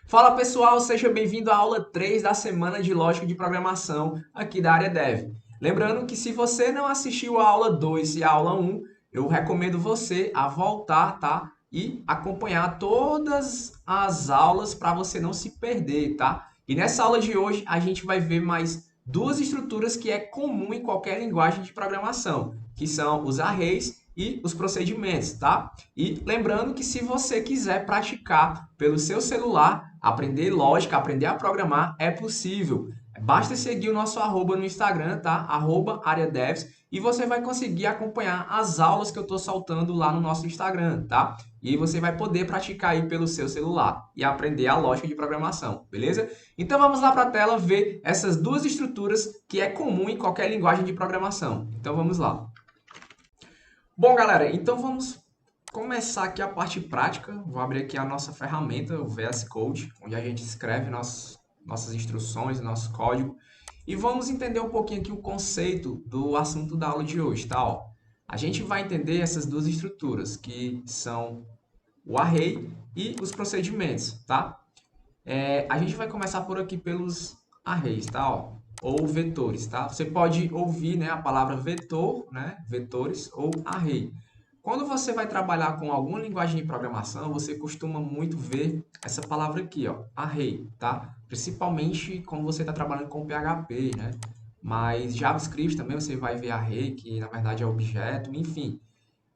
Fala pessoal, seja bem-vindo à aula 3 da semana de Lógica de Programação aqui da área Dev. Lembrando que se você não assistiu a aula 2 e a aula um, eu recomendo você a voltar, tá? E acompanhar todas as aulas para você não se perder, tá? E nessa aula de hoje a gente vai ver mais duas estruturas que é comum em qualquer linguagem de programação, que são os arrays e os procedimentos, tá? E lembrando que se você quiser praticar pelo seu celular, aprender lógica, aprender a programar, é possível. Basta seguir o nosso arroba no Instagram, tá? Arroba AreaDevs, e você vai conseguir acompanhar as aulas que eu estou soltando lá no nosso Instagram, tá? E aí você vai poder praticar aí pelo seu celular e aprender a lógica de programação, beleza? Então vamos lá para a tela ver essas duas estruturas que é comum em qualquer linguagem de programação. Então vamos lá. Bom, galera, então vamos começar aqui a parte prática. Vou abrir aqui a nossa ferramenta, o VS Code, onde a gente escreve nossas instruções, nosso código. E vamos entender um pouquinho aqui o conceito do assunto da aula de hoje, tá? Ó, a gente vai entender essas duas estruturas, que são o array e os procedimentos, tá? A gente vai começar por aqui pelos arrays, tá? Ó, ou vetores, tá? Você pode ouvir, né, a palavra vetor, né, vetores ou array. Quando você vai trabalhar com alguma linguagem de programação, você costuma muito ver essa palavra aqui, ó, array, tá? Principalmente quando você está trabalhando com PHP, né? Mas JavaScript também você vai ver array, que na verdade é objeto, enfim.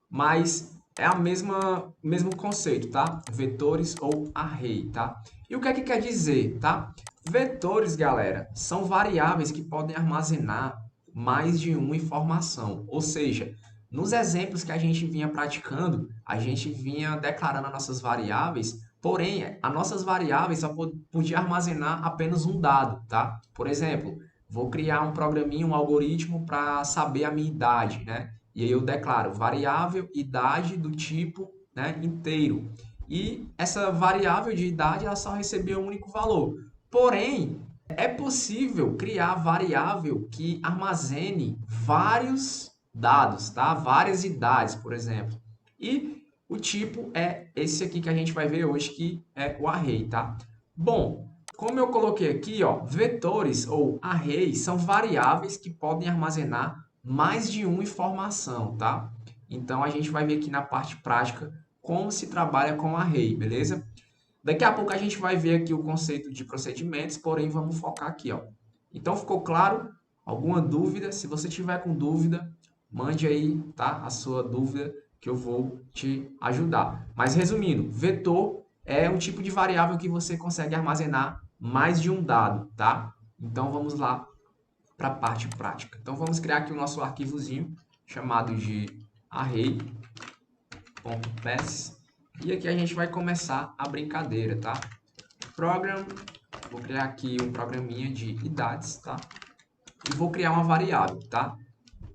Mas é a mesmo conceito, tá? Vetores ou array, tá? E o que quer dizer, tá? Vetores, galera, são variáveis que podem armazenar mais de uma informação. Ou seja, nos exemplos que a gente vinha praticando, a gente vinha declarando as nossas variáveis, porém, as nossas variáveis só podia armazenar apenas um dado, tá? Por exemplo, vou criar um programinha, um algoritmo para saber a minha idade, né? E aí eu declaro variável idade do tipo, né, inteiro. E essa variável de idade ela só recebia um único valor. Porém, é possível criar variável que armazene vários dados, tá? Várias idades, por exemplo. E o tipo é esse aqui que a gente vai ver hoje, que é o array, tá? Bom, como eu coloquei aqui, ó, vetores ou arrays são variáveis que podem armazenar mais de uma informação, tá? Então a gente vai ver aqui na parte prática como se trabalha com array, beleza? Daqui a pouco a gente vai ver aqui o conceito de procedimentos, porém vamos focar aqui, ó. Então ficou claro? Alguma dúvida? Se você tiver com dúvida, mande aí, tá? A sua dúvida que eu vou te ajudar. Mas resumindo, vetor é um tipo de variável que você consegue armazenar mais de um dado, tá? Então vamos lá para a parte prática. Então vamos criar aqui o nosso arquivozinho chamado de array.pass e aqui a gente vai começar a brincadeira, tá? Program, vou criar aqui um programinha de idades, tá? E vou criar uma variável, tá?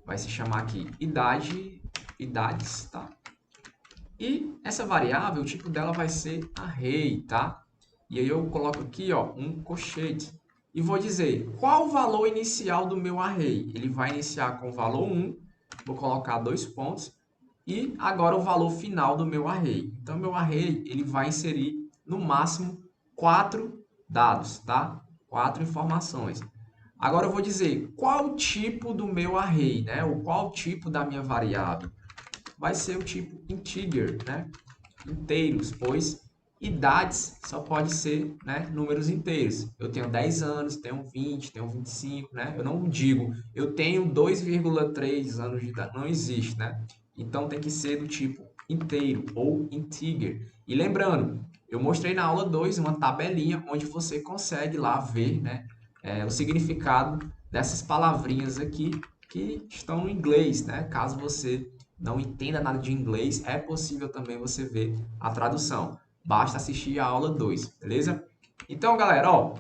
Vai se chamar aqui idades, tá? E essa variável, o tipo dela vai ser array, tá? E aí eu coloco aqui, ó, um colchete. E vou dizer, qual o valor inicial do meu array? Ele vai iniciar com o valor 1, vou colocar 2 pontos, e agora o valor final do meu array. Então, meu array, ele vai inserir, no máximo, 4 dados, tá? 4 informações. Agora eu vou dizer, qual o tipo do meu array, né? Ou qual o tipo da minha variável? Vai ser o tipo integer, né? Inteiros, pois idades só pode ser, né, números inteiros. Eu tenho 10 anos, tenho 20, tenho 25, né? Eu não digo, eu tenho 2,3 anos de idade. Não existe, né? Então tem que ser do tipo inteiro ou integer. E lembrando, eu mostrei na aula 2 uma tabelinha onde você consegue lá ver, né, o significado dessas palavrinhas aqui que estão no inglês, né? Caso você não entenda nada de inglês, é possível também você ver a tradução. Basta assistir a aula 2, beleza? Então, galera, ó,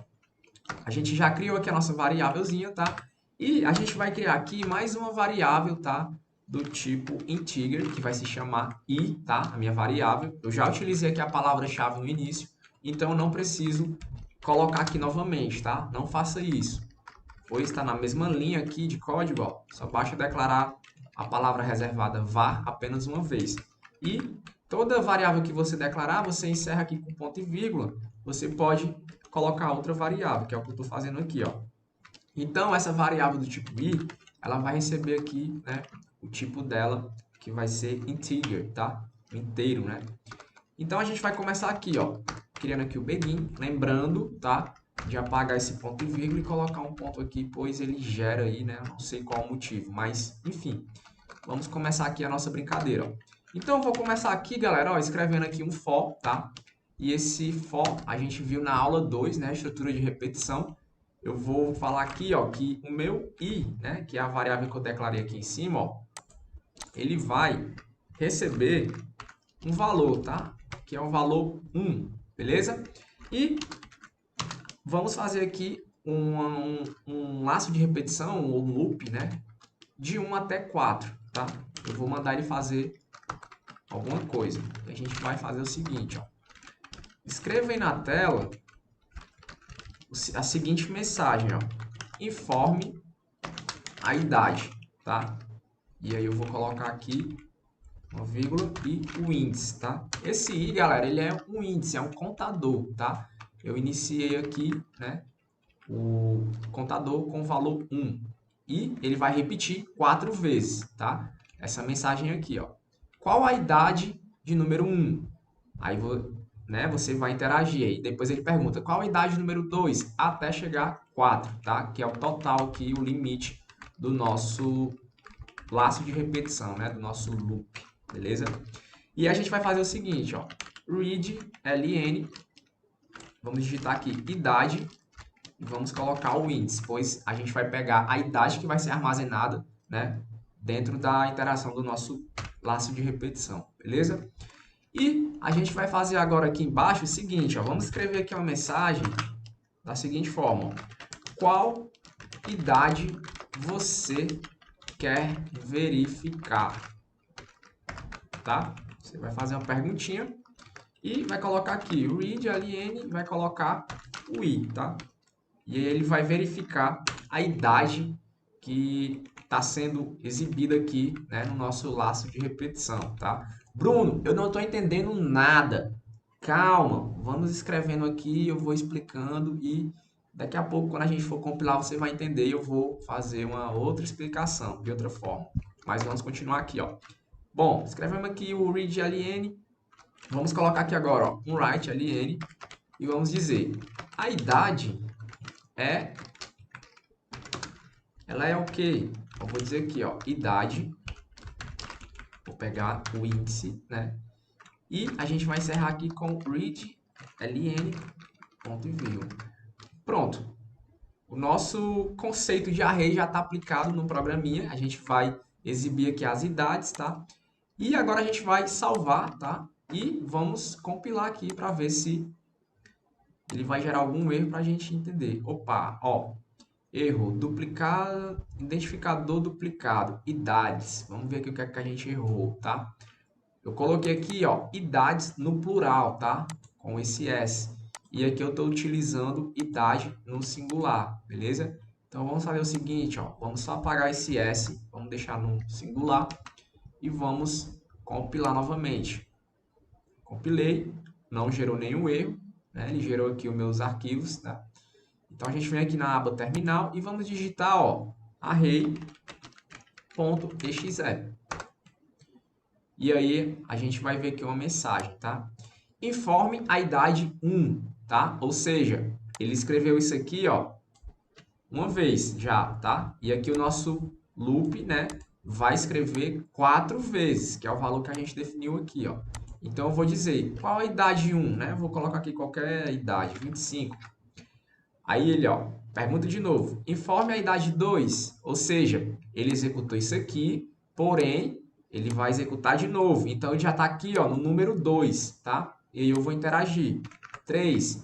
a gente já criou aqui a nossa variávelzinha, tá? E a gente vai criar aqui mais uma variável, tá? Do tipo integer, que vai se chamar i, tá? A minha variável. Eu já utilizei aqui a palavra-chave no início, então eu não preciso colocar aqui novamente, tá? Não faça isso, pois está na mesma linha aqui de código, ó. Só basta declarar a palavra reservada var apenas uma vez. E toda variável que você declarar, você encerra aqui com ponto e vírgula, você pode colocar outra variável, que é o que eu estou fazendo aqui, ó. Então, essa variável do tipo i, ela vai receber aqui, né, o tipo dela, que vai ser integer, tá? Inteiro, né? Então, a gente vai começar aqui, ó, criando aqui o begin, lembrando, tá, de apagar esse ponto e vírgula e colocar um ponto aqui, pois ele gera aí, né, eu não sei qual o motivo, mas, enfim, vamos começar aqui a nossa brincadeira, ó. Então, eu vou começar aqui, galera, ó, escrevendo aqui um for, tá? E esse for a gente viu na aula 2, né, estrutura de repetição. Eu vou falar aqui, ó, que o meu i, né, que é a variável que eu declarei aqui em cima, ó, ele vai receber um valor, tá? Que é o valor 1, beleza? E vamos fazer aqui um laço de repetição, ou um loop, né? De 1 até 4, tá? Eu vou mandar ele fazer alguma coisa. E a gente vai fazer o seguinte, ó. Escreva aí na tela a seguinte mensagem, ó. Informe a idade, tá? E aí eu vou colocar aqui uma vírgula e o índice, tá? Esse i, galera, ele é um índice, é um contador, tá? Eu iniciei aqui, né, o contador com o valor 1 e ele vai repetir 4 vezes, tá? Essa mensagem aqui, ó. Qual a idade de número 1? Aí né, você vai interagir aí. Depois ele pergunta qual a idade número 2 até chegar a 4, tá? Que é o total aqui, o limite do nosso laço de repetição, né, do nosso loop, beleza? E a gente vai fazer o seguinte, ó, read ln, vamos digitar aqui idade e vamos colocar o índice, pois a gente vai pegar a idade que vai ser armazenada, né, dentro da interação do nosso laço de repetição, beleza? E a gente vai fazer agora aqui embaixo o seguinte, ó, vamos escrever aqui uma mensagem da seguinte forma, ó, qual idade você quer verificar, tá? Você vai fazer uma perguntinha e vai colocar aqui o read ln, vai colocar o i, tá? E aí ele vai verificar a idade que está sendo exibida aqui, né, no nosso laço de repetição, tá? Bruno, eu não estou entendendo nada. Calma, vamos escrevendo aqui, eu vou explicando e daqui a pouco, quando a gente for compilar, você vai entender e eu vou fazer uma outra explicação de outra forma. Mas vamos continuar aqui, ó. Bom, escrevemos aqui o read ln, vamos colocar aqui agora, ó, um write ln e vamos dizer a idade ela é o quê? Eu vou dizer aqui, ó, idade, vou pegar o índice, né? E a gente vai encerrar aqui com read ln, ponto e vírgula. Pronto. O nosso conceito de array já está aplicado no programinha. A gente vai exibir aqui as idades, tá? E agora a gente vai salvar, tá? E vamos compilar aqui para ver se ele vai gerar algum erro para a gente entender. Opa, ó, erro, duplicado, identificador duplicado, idades. Vamos ver aqui o que é que a gente errou, tá? Eu coloquei aqui, ó, idades no plural, tá? Com esse S. E aqui eu estou utilizando idade no singular, beleza? Então vamos fazer o seguinte, ó, vamos só apagar esse S, vamos deixar no singular e vamos compilar novamente. Compilei, não gerou nenhum erro, né? Ele gerou aqui os meus arquivos, tá? Então a gente vem aqui na aba terminal e vamos digitar, ó, array.exe. E aí a gente vai ver aqui uma mensagem, tá? Informe a idade 1, tá? Ou seja, ele escreveu isso aqui, ó, uma vez já, tá? E aqui o nosso loop, né, vai escrever 4 vezes, que é o valor que a gente definiu aqui, ó. Então eu vou dizer, qual a idade 1, né? Eu vou colocar aqui qualquer idade, 25. Aí ele, ó, pergunta de novo, informe a idade 2, ou seja, ele executou isso aqui, porém, ele vai executar de novo. Então, ele já está aqui, ó, no número 2, tá? E aí eu vou interagir. 3.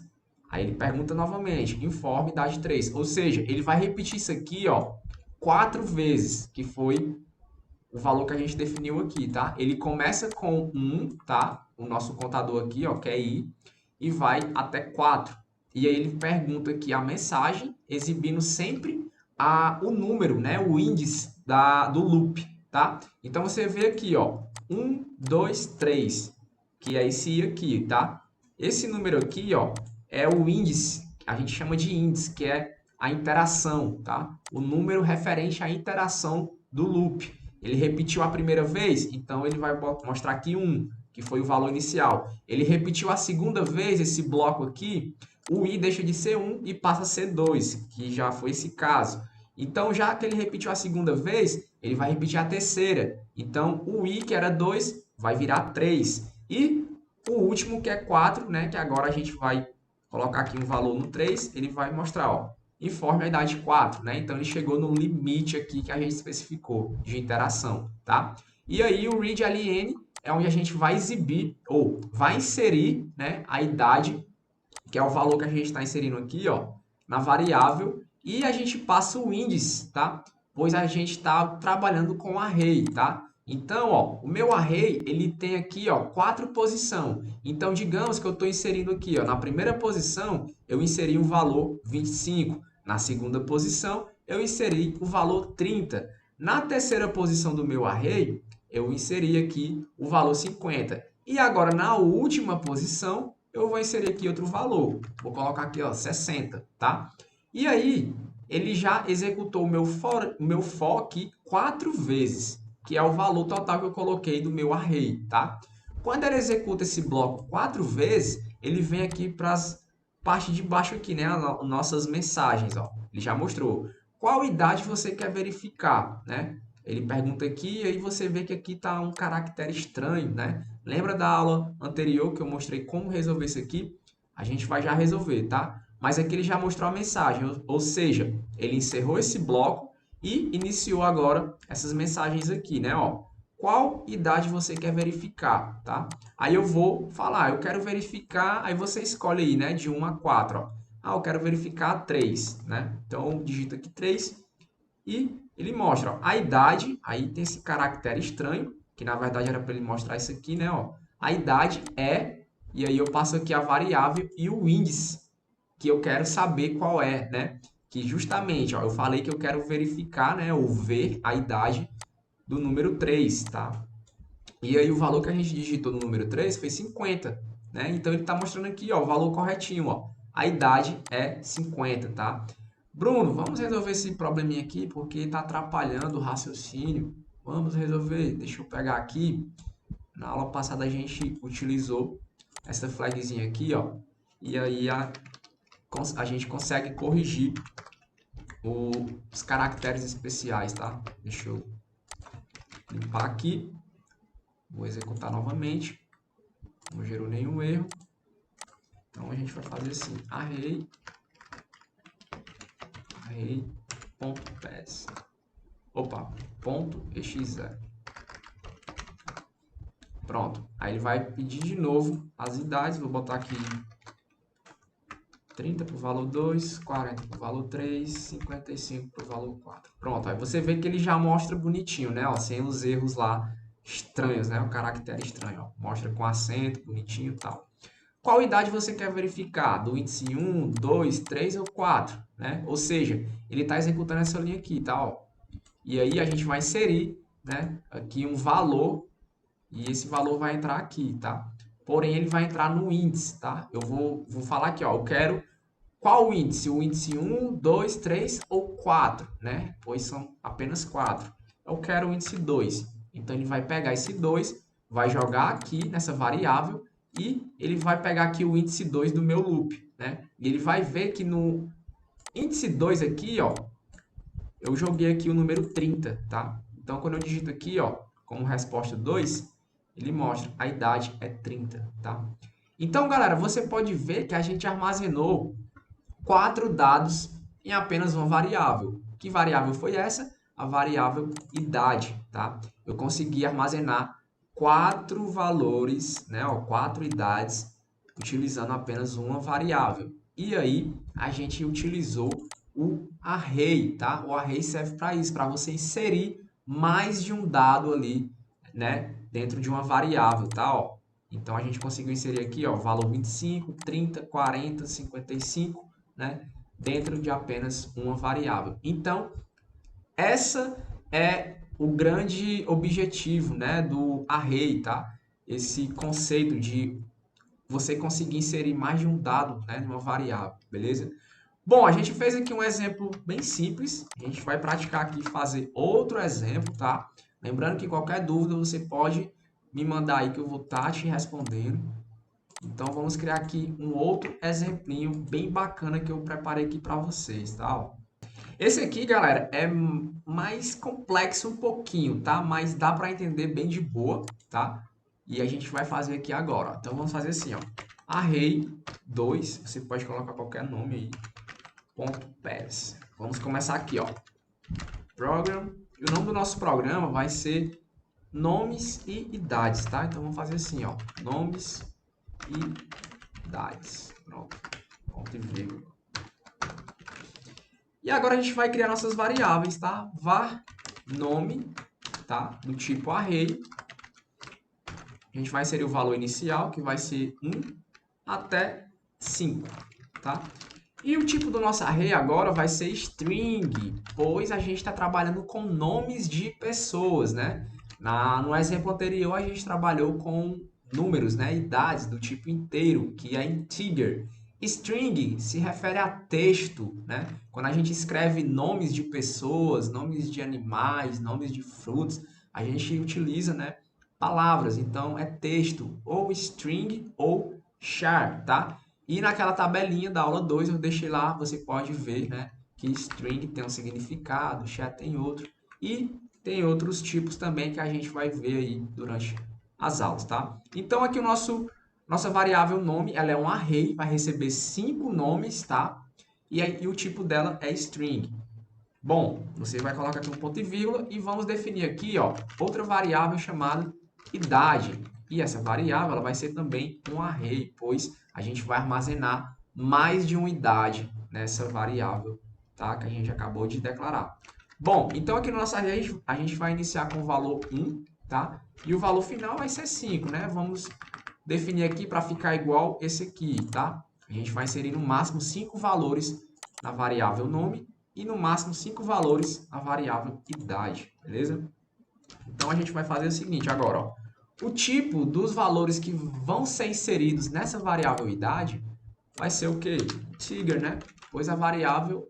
Aí ele pergunta novamente, informe idade 3. Ou seja, ele vai repetir isso aqui, ó, 4 vezes, que foi o valor que a gente definiu aqui, tá? Ele começa com 1, tá? O nosso contador aqui, ó, que é i, e vai até 4. E aí ele pergunta aqui a mensagem, exibindo sempre o número, né? O índice do loop, tá? Então você vê aqui, ó, 1, 2, 3, que é esse i aqui, tá? Esse número aqui, ó, é o índice, a gente chama de índice, que é a interação, tá? O número referente à interação do loop. Ele repetiu a primeira vez, então ele vai mostrar aqui 1, que foi o valor inicial. Ele repetiu a segunda vez esse bloco aqui, o i deixa de ser 1 e passa a ser 2, que já foi esse caso. Então, já que ele repetiu a segunda vez, ele vai repetir a terceira. Então, o i, que era 2, vai virar 3. E o último, que é 4, né, que agora a gente vai colocar aqui um valor no 3, ele vai mostrar, ó, informe a idade 4, né? Então, ele chegou no limite aqui que a gente especificou de interação, tá? E aí, o readLN é onde a gente vai exibir, ou vai inserir, né, a idade, que é o valor que a gente está inserindo aqui, ó, na variável, e a gente passa o índice, tá? Pois a gente está trabalhando com array, tá? Então, ó, o meu array, ele tem aqui, ó, 4 posições. Então, digamos que eu estou inserindo aqui, ó, na primeira posição, eu inseri o valor 25. Na segunda posição, eu inseri o valor 30. Na terceira posição do meu array, eu inseri aqui o valor 50. E agora, na última posição, eu vou inserir aqui outro valor. Vou colocar aqui, ó, 60, tá? E aí, ele já executou o meu for aqui 4 vezes, que é o valor total que eu coloquei do meu array, tá? Quando ele executa esse bloco 4 vezes, ele vem aqui para as partes de baixo aqui, né? As nossas mensagens, ó. Ele já mostrou. Qual idade você quer verificar, né? Ele pergunta aqui e aí você vê que aqui está um caractere estranho, né? Lembra da aula anterior que eu mostrei como resolver isso aqui? A gente vai já resolver, tá? Mas aqui ele já mostrou a mensagem, ou seja, ele encerrou esse bloco e iniciou agora essas mensagens aqui, né? Ó, qual idade você quer verificar, tá? Aí eu vou falar, eu quero verificar, aí você escolhe aí, né? De 1 a 4, ó. Ah, eu quero verificar 3, né? Então, digita aqui 3 e ele mostra, ó, a idade, aí tem esse caractere estranho, que na verdade era para ele mostrar isso aqui, né? Ó, a idade é, e aí eu passo aqui a variável e o índice, que eu quero saber qual é, né? Que justamente, ó, eu falei que eu quero verificar, né, ou ver a idade do número 3, tá? E aí o valor que a gente digitou no número 3 foi 50, né? Então ele está mostrando aqui, ó, o valor corretinho, ó. A idade é 50, tá? Bruno, vamos resolver esse probleminha aqui porque está atrapalhando o raciocínio. Vamos resolver. Deixa eu pegar aqui. Na aula passada a gente utilizou essa flagzinha aqui, ó. E aí a gente consegue corrigir os caracteres especiais, tá? Deixa eu limpar aqui. Vou executar novamente. Não gerou nenhum erro. Então a gente vai fazer assim: array.pass. Opa, ponto .exe. Pronto. Aí ele vai pedir de novo as idades. Vou botar aqui 30 para o valor 2, 40 para o valor 3, 55 para o valor 4. Pronto. Aí você vê que ele já mostra bonitinho, né? Ó, sem os erros lá estranhos, né? O caractere estranho. Ó. Mostra com acento, bonitinho e tal. Qual idade você quer verificar? Do índice 1, 2, 3 ou 4? Né? Ou seja, ele está executando essa linha aqui, tá? Ó. E aí a gente vai inserir, né, aqui um valor e esse valor vai entrar aqui, tá? Porém, ele vai entrar no índice, tá? Eu vou falar aqui, ó, eu quero qual índice? O índice 1, 2, 3 ou 4, né? Pois são apenas 4. Eu quero o índice 2. Então, ele vai pegar esse 2, vai jogar aqui nessa variável e ele vai pegar aqui o índice 2 do meu loop, né? E ele vai ver que no índice 2 aqui, ó, eu joguei aqui o número 30, tá? Então, quando eu digito aqui, ó, como resposta 2, ele mostra a idade é 30, tá? Então, galera, você pode ver que a gente armazenou 4 dados em apenas uma variável. Que variável foi essa? A variável idade, tá? Eu consegui armazenar 4 valores, né, ó, 4 idades, utilizando apenas uma variável. E aí, a gente utilizou o array, tá? O array serve para isso, para você inserir mais de um dado ali, né, dentro de uma variável, tá? Ó, então, a gente conseguiu inserir aqui, ó, valor 25, 30, 40, 55, né, dentro de apenas uma variável. Então, essa é o grande objetivo, né, do array, tá? Esse conceito de você conseguir inserir mais de um dado, né, numa variável, beleza? Bom, a gente fez aqui um exemplo bem simples. A gente vai praticar aqui fazer outro exemplo, tá? Lembrando que qualquer dúvida você pode me mandar aí que eu vou estar te respondendo. Então vamos criar aqui um outro exemplinho bem bacana que eu preparei aqui para vocês, tá? Ó. Esse aqui, galera, é mais complexo um pouquinho, tá? Mas dá para entender bem de boa, tá? E a gente vai fazer aqui agora. Ó. Então vamos fazer assim, ó. Array 2, você pode colocar qualquer nome aí. Ponto .pass. Vamos começar aqui, ó. Program. E o nome do nosso programa vai ser nomes e idades, tá? Então vamos fazer assim, ó. Nomes e idades. Pronto. Ponto e vírgula. E agora a gente vai criar nossas variáveis, tá? Var nome, tá? Do tipo array. A gente vai inserir o valor inicial, que vai ser 1 até 5, tá? E o tipo do nosso array agora vai ser string, pois a gente está trabalhando com nomes de pessoas, né? No exemplo anterior, a gente trabalhou com números, né? Idades do tipo inteiro, que é integer. String se refere a texto, né? Quando a gente escreve nomes de pessoas, nomes de animais, nomes de frutos, a gente utiliza, né, palavras. Então, é texto, ou string ou char, tá? E naquela tabelinha da aula 2 eu deixei lá, você pode ver, né, que string tem um significado, char tem outro. E tem outros tipos também que a gente vai ver aí durante as aulas, tá? Então, aqui nossa variável nome, ela é um array, vai receber 5 nomes, tá? E o tipo dela é string. Bom, você vai colocar aqui um ponto e vírgula e vamos definir aqui, ó, outra variável chamada idade. E essa variável ela vai ser também um array, pois a gente vai armazenar mais de uma idade nessa variável, tá? Que a gente acabou de declarar. Bom, então aqui no nosso array a gente vai iniciar com o valor 1, tá? E o valor final vai ser 5, né? Vamos definir aqui para ficar igual esse aqui, tá? A gente vai inserir no máximo 5 valores na variável nome e no máximo 5 valores na variável idade, beleza? Então a gente vai fazer o seguinte agora, ó. O tipo dos valores que vão ser inseridos nessa variável idade vai ser o quê? Integer, né? Pois a variável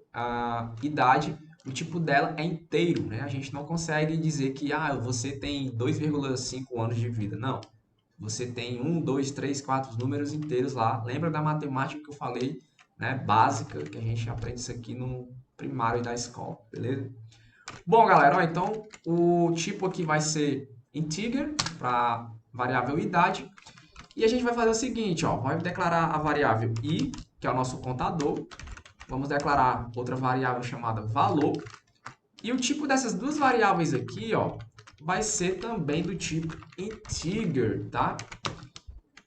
idade, o tipo dela é inteiro, né? A gente não consegue dizer que você tem 2,5 anos de vida. Não. Você tem 1, 2, 3, 4 números inteiros lá. Lembra da matemática que eu falei, né? Básica, que a gente aprende isso aqui no primário da escola, beleza? Bom, galera, ó, então o tipo aqui vai ser integer para variável idade. E a gente vai fazer o seguinte, ó, vai declarar a variável i, que é o nosso contador. Vamos declarar outra variável chamada valor. E o tipo dessas duas variáveis aqui, ó, vai ser também do tipo integer, tá?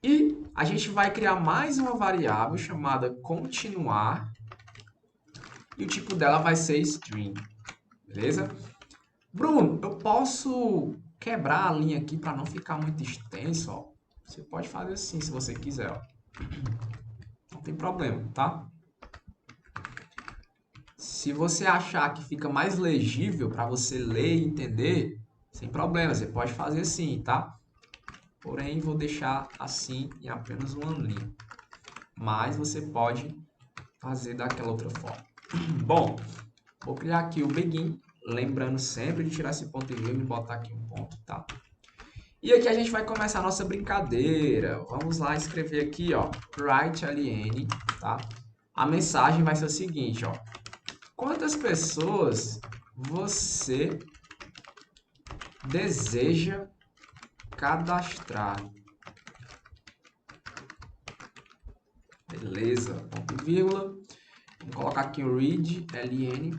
E a gente vai criar mais uma variável chamada continuar. E o tipo dela vai ser string, beleza? Bruno, eu posso quebrar a linha aqui para não ficar muito extenso, ó. Você pode fazer assim se você quiser, ó. Não tem problema, tá? Se você achar que fica mais legível para você ler e entender, sem problema, você pode fazer assim, tá? Porém, vou deixar assim em apenas uma linha. Mas você pode fazer daquela outra forma. Bom, vou criar aqui o begin, lembrando sempre de tirar esse ponto e vírgula e botar aqui um ponto, tá? E aqui a gente vai começar a nossa brincadeira. Vamos lá escrever aqui, ó, write_ln, tá? A mensagem vai ser o seguinte, ó. Quantas pessoas você deseja cadastrar? Beleza, ponto e vírgula. Vamos colocar aqui o read_ln.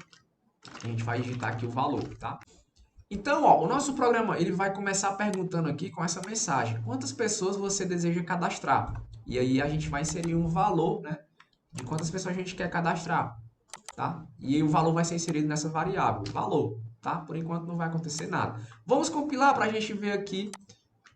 A gente vai digitar aqui o valor, tá? Então, ó, o nosso programa ele vai começar perguntando aqui com essa mensagem: quantas pessoas você deseja cadastrar? E aí a gente vai inserir um valor, né, de quantas pessoas a gente quer cadastrar, tá? E o valor vai ser inserido nessa variável, valor, tá? Por enquanto não vai acontecer nada. Vamos compilar para a gente ver aqui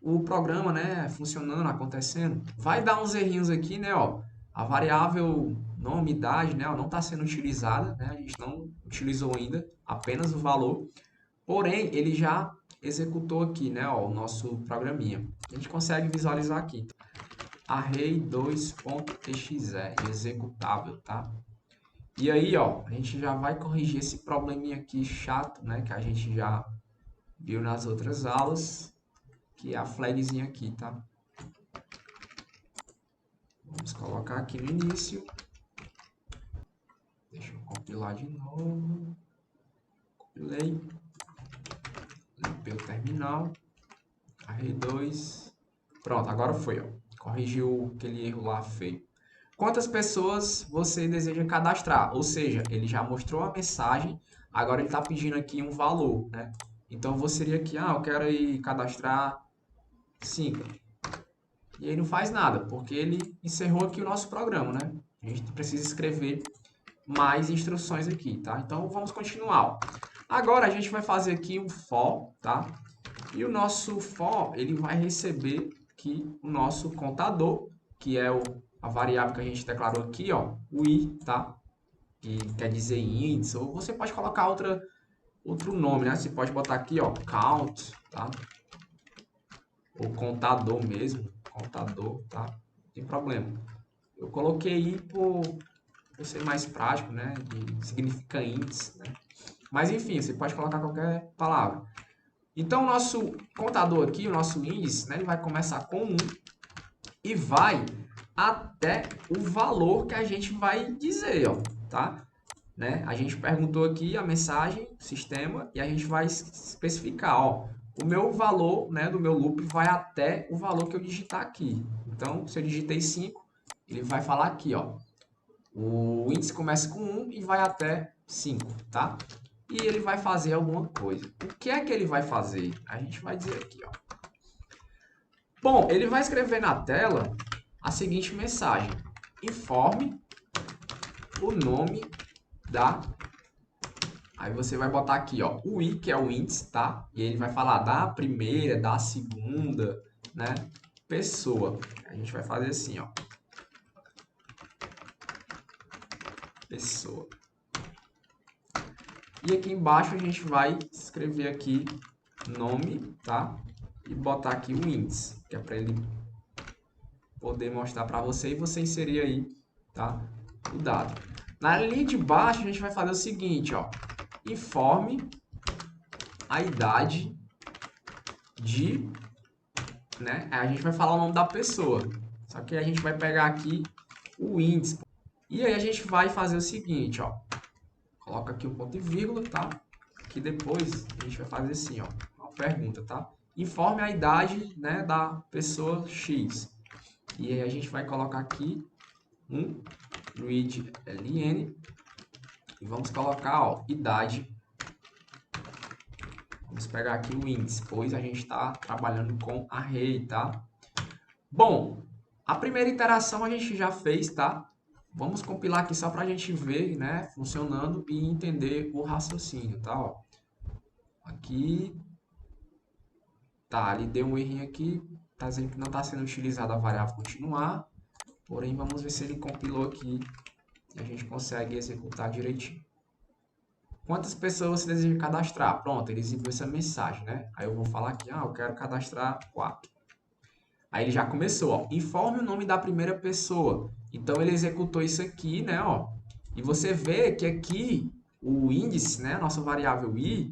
o programa, né, funcionando, acontecendo. Vai dar uns errinhos aqui, né, ó. A variável nome, idade, né, ó, não está sendo utilizada, né? A gente não utilizou ainda, apenas o valor. Porém, ele já executou aqui, né, ó, o nosso programinha. A gente consegue visualizar aqui. array2.exe, executável, tá? E aí, ó, a gente já vai corrigir esse probleminha aqui chato, né, que a gente já viu nas outras aulas, que é a flagzinha aqui, tá? Vamos colocar aqui no início. Deixa eu compilar de novo. Compilei. Limpei o terminal. Array2. Pronto, agora foi, ó. Corrigiu aquele erro lá feio. Quantas pessoas você deseja cadastrar? Ou seja, ele já mostrou a mensagem, agora ele está pedindo aqui um valor, né? Então, você seria aqui, eu quero ir cadastrar 5. E aí não faz nada, porque ele encerrou aqui o nosso programa, né? A gente precisa escrever mais instruções aqui, tá? Então, vamos continuar. Ó. Agora, a gente vai fazer aqui um for, tá? E o nosso for, ele vai receber aqui o nosso contador, que é a variável que a gente declarou aqui, ó, o i, tá? Que quer dizer índice, ou você pode colocar outro nome, né? Você pode botar aqui, ó, count, tá? Ou contador mesmo, contador, tá? Não tem problema. Eu coloquei i por ser mais prático, né? Significa índice, né? Mas enfim, você pode colocar qualquer palavra. Então, o nosso contador aqui, o nosso índice, né, ele vai começar com 1 e vai até o valor que a gente vai dizer, ó, tá? Né? A gente perguntou aqui a mensagem, sistema, e a gente vai especificar, ó, o meu valor, né, do meu loop vai até o valor que eu digitar aqui. Então, se eu digitei 5, ele vai falar aqui, ó, o índice começa com 1 e vai até 5, tá? E ele vai fazer alguma coisa. O que é que ele vai fazer? A gente vai dizer aqui, ó. Bom, ele vai escrever na tela a seguinte mensagem: informe o nome da... Aí você vai botar aqui, ó, o i, que é o índice, tá? E ele vai falar da primeira, da segunda, né, pessoa. A gente vai fazer assim, ó. Pessoa. E aqui embaixo a gente vai escrever aqui nome, tá? E botar aqui o índice, que é para ele poder mostrar para você e você inserir aí, tá? O dado. Na linha de baixo a gente vai fazer o seguinte, ó. Informe a idade de, né? A gente vai falar o nome da pessoa. Só que a gente vai pegar aqui o índice. E aí a gente vai fazer o seguinte, ó. Coloca aqui o ponto e vírgula, tá? Que depois a gente vai fazer assim, ó, uma pergunta, tá? Informe a idade, né, da pessoa X. E aí a gente vai colocar aqui um read ln e vamos colocar, ó, idade. Vamos pegar aqui o índice, pois a gente está trabalhando com array, tá? Bom, a primeira iteração a gente já fez, tá? Vamos compilar aqui só para a gente ver, né, funcionando e entender o raciocínio, tá? Ó. Aqui, tá, ele deu um errinho aqui, tá dizendo que não está sendo utilizada a variável continuar, porém vamos ver se ele compilou aqui e a gente consegue executar direitinho. Quantas pessoas você deseja cadastrar? Pronto, ele exibiu essa mensagem, né? Aí eu vou falar aqui, eu quero cadastrar 4. Aí ele já começou, ó, informe o nome da primeira pessoa. Então ele executou isso aqui, né, ó. E você vê que aqui o índice, né, a nossa variável i,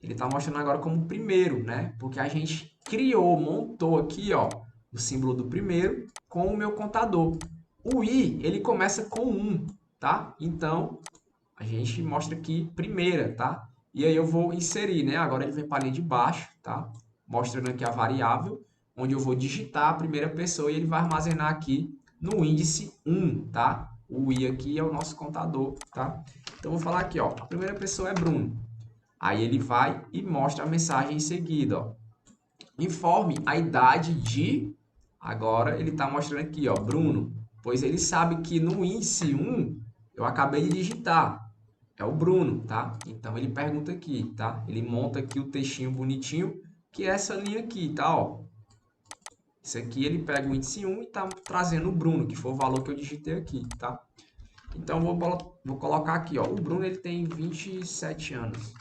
ele está mostrando agora como primeiro, né? Porque a gente criou, montou aqui, ó, o símbolo do primeiro com o meu contador. O i, ele começa com 1, tá? Então, a gente mostra aqui primeira, tá? E aí eu vou inserir, né? Agora ele vem para a linha de baixo, tá? Mostrando aqui a variável, onde eu vou digitar a primeira pessoa e ele vai armazenar aqui no índice 1, tá? O i aqui é o nosso contador, tá? Então, eu vou falar aqui, ó, a primeira pessoa é Bruno. Aí ele vai e mostra a mensagem em seguida, ó. Informe a idade de... Agora ele está mostrando aqui, ó, Bruno. Pois ele sabe que no índice 1 eu acabei de digitar. É o Bruno, tá? Então ele pergunta aqui, tá? Ele monta aqui o textinho bonitinho, que é essa linha aqui, tá? Ó. Isso aqui ele pega o índice 1 e tá trazendo o Bruno, que foi o valor que eu digitei aqui, tá? Então vou colocar aqui, ó. O Bruno ele tem 27 anos.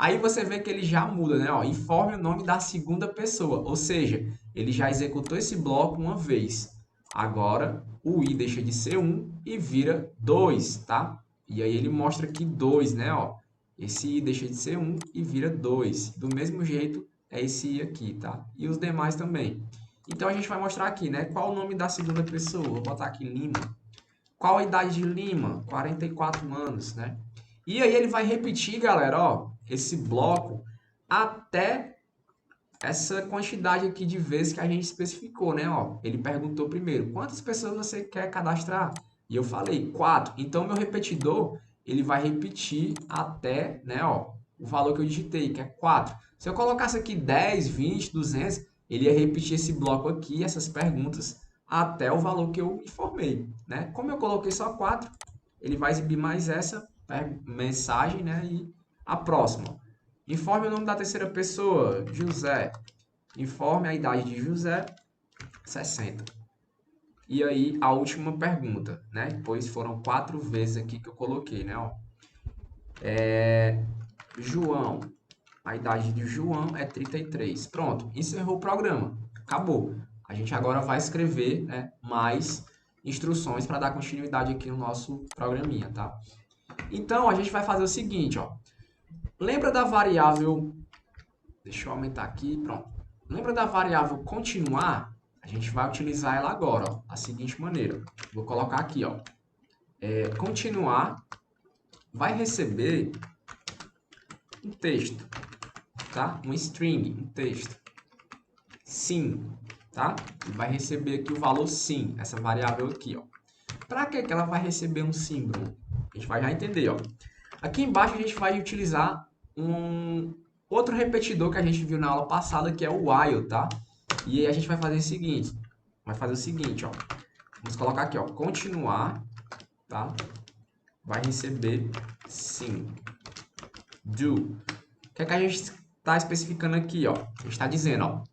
Aí você vê que ele já muda, né? Ó, informe o nome da segunda pessoa, ou seja, ele já executou esse bloco uma vez. Agora, o i deixa de ser 1 e vira 2, tá? E aí ele mostra aqui 2, né? Ó, esse i deixa de ser 1 e vira 2. Do mesmo jeito, é esse i aqui, tá? E os demais também. Então, a gente vai mostrar aqui, né? Qual o nome da segunda pessoa? Vou botar aqui Lima. Qual a idade de Lima? 44 anos, né? E aí ele vai repetir, galera, ó, esse bloco até essa quantidade aqui de vezes que a gente especificou, né? Ó, ele perguntou primeiro, quantas pessoas você quer cadastrar? E eu falei, 4. Então, meu repetidor, ele vai repetir até, né, ó, o valor que eu digitei, que é 4. Se eu colocasse aqui 10, 20, 200, ele ia repetir esse bloco aqui, essas perguntas, até o valor que eu informei, né? Como eu coloquei só 4, ele vai exibir mais essa mensagem, né? E a próxima. Informe o nome da terceira pessoa, José. Informe a idade de José, 60. E aí, a última pergunta, né? Pois foram 4 vezes aqui que eu coloquei, né? Ó. João. A idade de João é 33. Pronto, encerrou o programa. Acabou. A gente agora vai escrever, né, mais instruções para dar continuidade aqui no nosso programinha, tá? Então, a gente vai fazer o seguinte, ó. Lembra da variável... Deixa eu aumentar aqui, pronto. Lembra da variável continuar? A gente vai utilizar ela agora, ó, da seguinte maneira. Vou colocar aqui, ó. Continuar vai receber um texto, tá? Um string, um texto. Sim, tá? E vai receber aqui o valor sim, essa variável aqui, ó. Para que ela vai receber um sim, Bruno? A gente vai já entender, ó. Aqui embaixo a gente vai utilizar um outro repetidor que a gente viu na aula passada, que é o while, tá? E aí a gente vai fazer o seguinte, ó. Vamos colocar aqui, ó, continuar, tá? Vai receber sim. Do. O que é que a gente está especificando aqui, ó? A gente está dizendo, ó,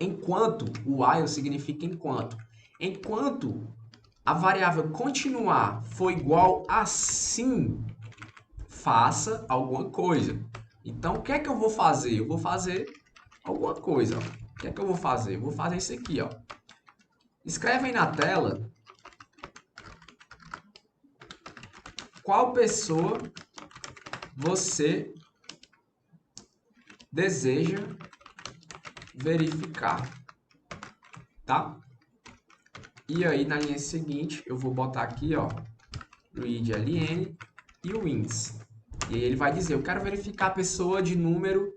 enquanto, o while significa enquanto. Enquanto a variável continuar for igual a sim, faça alguma coisa. Então, o que é que eu vou fazer? Eu vou fazer alguma coisa. Ó. O que é que eu vou fazer? Eu vou fazer isso aqui, ó. Escreve aí na tela qual pessoa você deseja verificar, tá? E aí, na linha seguinte, eu vou botar aqui, ó, readLN e o índice. E aí ele vai dizer, eu quero verificar a pessoa de número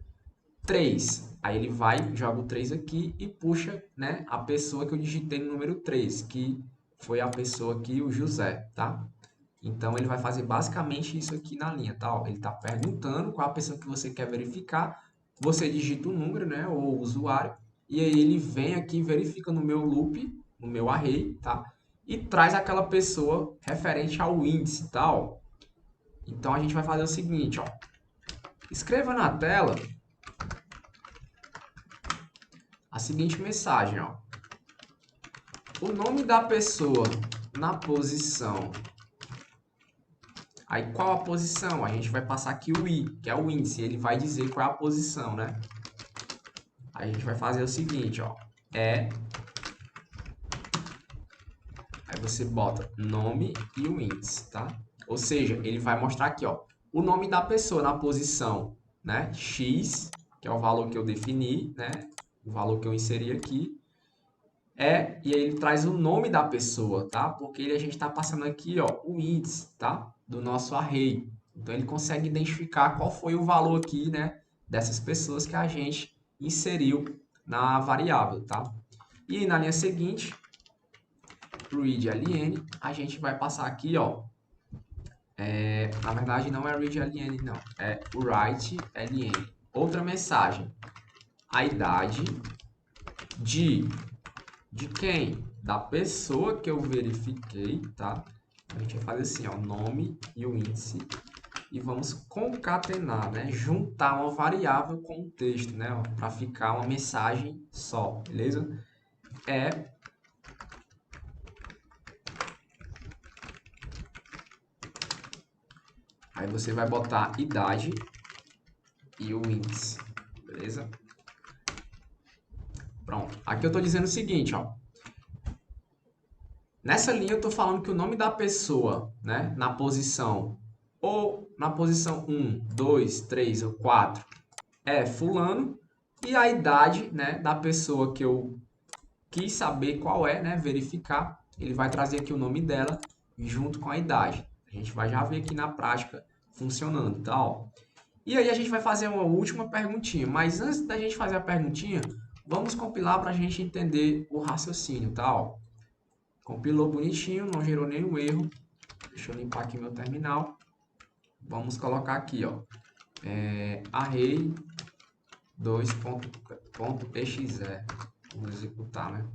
3. Aí ele vai, joga o 3 aqui e puxa, né, a pessoa que eu digitei no número 3, que foi a pessoa aqui, o José, tá? Então, ele vai fazer basicamente isso aqui na linha, tá? Ó, ele está perguntando qual a pessoa que você quer verificar, você digita o número, né, ou o usuário, e aí ele vem aqui, verifica no meu loop, no meu array, tá? E traz aquela pessoa referente ao índice, tá? Ó. Então, a gente vai fazer o seguinte, ó. Escreva na tela a seguinte mensagem, ó. O nome da pessoa na posição. Aí, qual a posição? A gente vai passar aqui o i, que é o índice. Ele vai dizer qual é a posição, né? Aí a gente vai fazer o seguinte, ó. Aí você bota nome e o índice, tá? Ou seja, ele vai mostrar aqui, ó, o nome da pessoa na posição, né? X, que é o valor que eu defini, né? O valor que eu inseri aqui. E aí ele traz o nome da pessoa, tá? Porque a gente está passando aqui, ó, o índice, tá? Do nosso array. Então ele consegue identificar qual foi o valor aqui, né? Dessas pessoas que a gente inseriu na variável, tá? E na linha seguinte, readLN, a gente vai passar aqui, ó. Na verdade, não é readLN, não. É writeLN. Outra mensagem. A idade de quem? Da pessoa que eu verifiquei, tá? A gente vai fazer assim, ó, nome e o índice. E vamos concatenar, né? Juntar uma variável com um texto, né? Para ficar uma mensagem só, beleza? Aí você vai botar idade e o índice, beleza? Pronto. Aqui eu estou dizendo o seguinte, ó. Nessa linha eu estou falando que o nome da pessoa, né, na posição 1, 2, 3 ou 4 é fulano e a idade, né, da pessoa que eu quis saber qual é, né, verificar, ele vai trazer aqui o nome dela junto com a idade. A gente vai já ver aqui na prática funcionando, tá? Ó. E aí a gente vai fazer uma última perguntinha, mas antes da gente fazer a perguntinha, vamos compilar para a gente entender o raciocínio, tá? Ó. Compilou bonitinho, não gerou nenhum erro. Deixa eu limpar aqui meu terminal. Vamos colocar aqui, ó, array 2.exe. Vamos executar, né?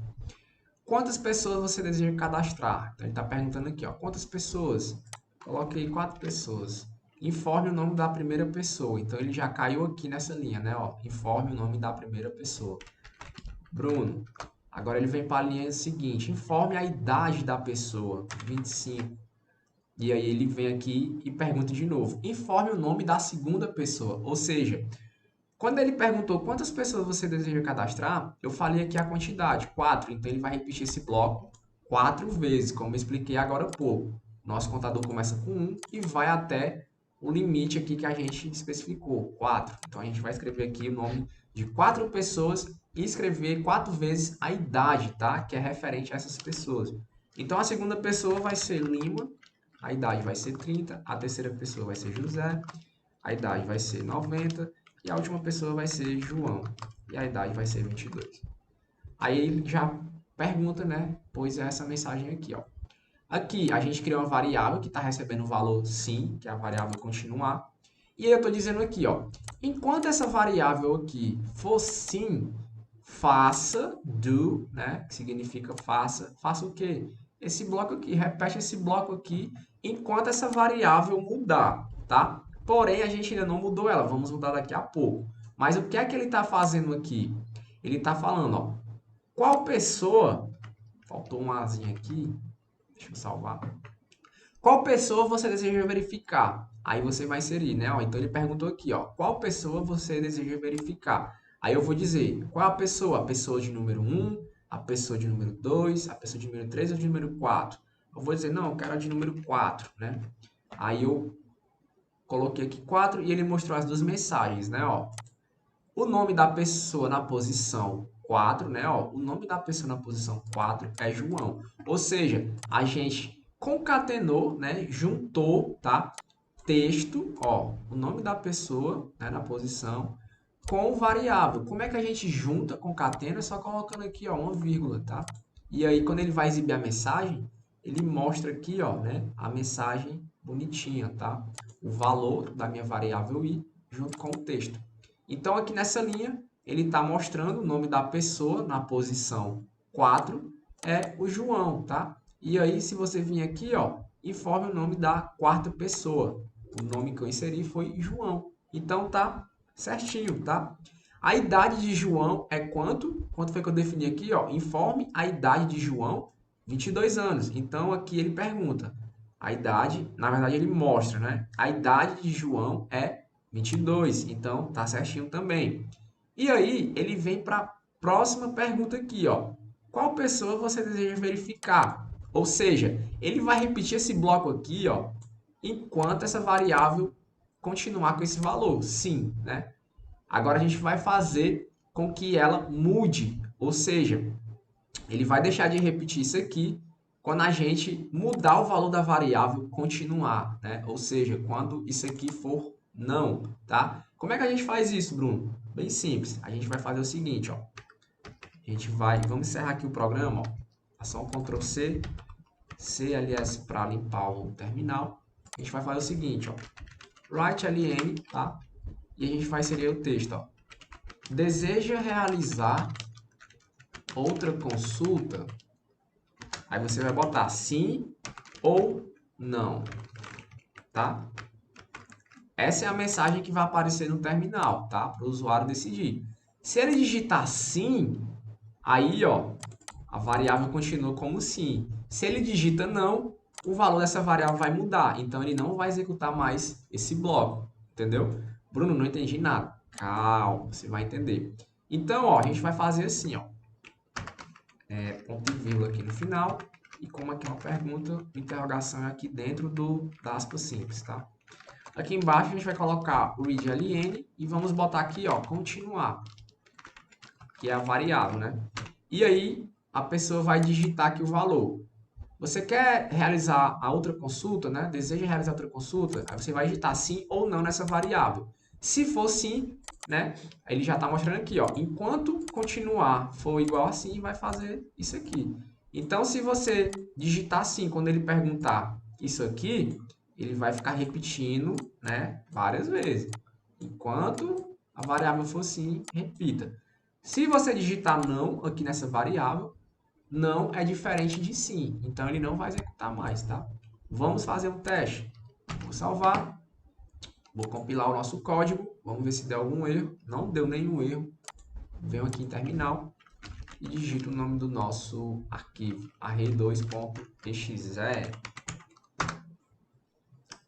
Quantas pessoas você deseja cadastrar? Então ele está perguntando aqui, ó, quantas pessoas? Coloquei 4 pessoas. Informe o nome da primeira pessoa. Então ele já caiu aqui nessa linha, né? Ó, informe o nome da primeira pessoa. Bruno. Agora ele vem para a linha seguinte. Informe a idade da pessoa. 25. E aí ele vem aqui e pergunta de novo. Informe o nome da segunda pessoa. Ou seja, quando ele perguntou quantas pessoas você deseja cadastrar, eu falei aqui a quantidade, 4. Então ele vai repetir esse bloco 4 vezes, como eu expliquei agora há pouco. Nosso contador começa com 1 e vai até o limite aqui que a gente especificou, 4. Então a gente vai escrever aqui o nome de 4 pessoas e escrever 4 vezes a idade, tá? Que é referente a essas pessoas. Então a segunda pessoa vai ser Lima, a idade vai ser 30. A terceira pessoa vai ser José, a idade vai ser 90. E a última pessoa vai ser João, e a idade vai ser 22. Aí ele já pergunta, né? Pois é essa mensagem aqui, ó. Aqui a gente criou uma variável que está recebendo o valor sim, que é a variável continuar. E aí eu estou dizendo aqui, ó. Enquanto essa variável aqui for sim, faça, do, né? Que significa faça. Faça o quê? Esse bloco aqui, repete esse bloco aqui enquanto essa variável mudar, tá? Porém, a gente ainda não mudou ela, vamos mudar daqui a pouco. Mas o que é que ele está fazendo aqui? Ele está falando, ó, qual pessoa, faltou uma asinha aqui, deixa eu salvar. Qual pessoa você deseja verificar? Aí você vai inserir, né? Ó, então ele perguntou aqui, ó, qual pessoa você deseja verificar? Aí eu vou dizer, qual é a pessoa? A pessoa de número 1, a pessoa de número 2, a pessoa de número 3 ou de número 4? Eu vou dizer, não, eu quero a de número 4, né? Aí eu coloquei aqui 4 e ele mostrou as duas mensagens, né? Ó, o nome da pessoa na posição 4, né? Ó, o nome da pessoa na posição 4 é João. Ou seja, a gente concatenou, né? Juntou, tá? Texto, ó, o nome da pessoa, né, na posição com variável. Como é que a gente junta, concatena? É só colocando aqui, ó, uma vírgula, tá? E aí, quando ele vai exibir a mensagem, ele mostra aqui, ó, né, a mensagem bonitinha, tá? O valor da minha variável i junto com o texto. Então, aqui nessa linha, ele está mostrando o nome da pessoa na posição 4 é o João, tá? E aí, se você vir aqui, ó, informe o nome da quarta pessoa. O nome que eu inseri foi João. Então, tá certinho, tá? A idade de João é quanto? Quanto foi que eu defini aqui, ó? Informe a idade de João, 22 anos. Então, aqui ele pergunta. A idade, na verdade, ele mostra, né? A idade de João é 22. Então, tá certinho também. E aí, ele vem para a próxima pergunta aqui, ó. Qual pessoa você deseja verificar? Ou seja, ele vai repetir esse bloco aqui, ó, enquanto essa variável continuar com esse valor, sim, né? Agora a gente vai fazer com que ela mude, ou seja, ele vai deixar de repetir isso aqui quando a gente mudar o valor da variável continuar, né? Ou seja, quando isso aqui for não, tá? Como é que a gente faz isso, Bruno? Bem simples. A gente vai fazer o seguinte, ó. Vamos encerrar aqui o programa, ó. É só um Ctrl C, CLS para limpar o terminal. A gente vai fazer o seguinte, ó. Write ln, tá? E a gente vai inserir o texto, ó. Deseja realizar outra consulta? Aí você vai botar sim ou não, tá? Essa é a mensagem que vai aparecer no terminal, tá? Para o usuário decidir. Se ele digitar sim, aí, ó, a variável continua como sim. Se ele digita não, o valor dessa variável vai mudar. Então, ele não vai executar mais esse bloco, entendeu? Bruno, não entendi nada. Calma, você vai entender. Então, ó, a gente vai fazer assim, ó. Ponto e vírgula aqui no final. E como aqui é uma pergunta, interrogação é aqui dentro da aspa simples, tá? Aqui embaixo a gente vai colocar o readLN e vamos botar aqui, ó, continuar, que é a variável, né? E aí a pessoa vai digitar aqui o valor. Você quer realizar a outra consulta, né? Deseja realizar outra consulta? Aí você vai digitar sim ou não nessa variável. Se for sim, né? Ele já está mostrando aqui, ó. Enquanto continuar for igual a sim, vai fazer isso aqui. Então, se você digitar sim quando ele perguntar isso aqui, ele vai ficar repetindo, né? Várias vezes. Enquanto a variável for sim, repita. Se você digitar não aqui nessa variável, não é diferente de sim. Então, ele não vai executar mais, tá? Vamos fazer um teste. Vou salvar. Vou compilar o nosso código. Vamos ver se deu algum erro. Não deu nenhum erro. Venho aqui em terminal e digito o nome do nosso arquivo, array2.exe.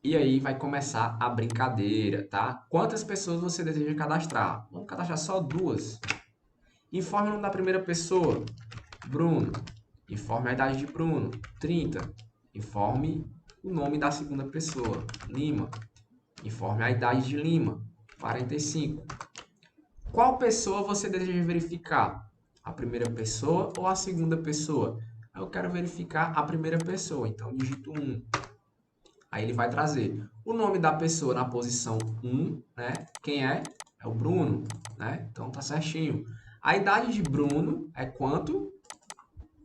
E aí vai começar a brincadeira, tá? Quantas pessoas você deseja cadastrar? Vamos cadastrar só 2. Informe o nome da primeira pessoa, Bruno. Informe a idade de Bruno, 30. Informe o nome da segunda pessoa, Lima. Informe a idade de Lima, 45. Qual pessoa você deseja verificar? A primeira pessoa ou a segunda pessoa? Eu quero verificar a primeira pessoa, então digito 1. Aí ele vai trazer o nome da pessoa na posição 1, né? Quem é? É o Bruno, né? Então tá certinho. A idade de Bruno é quanto?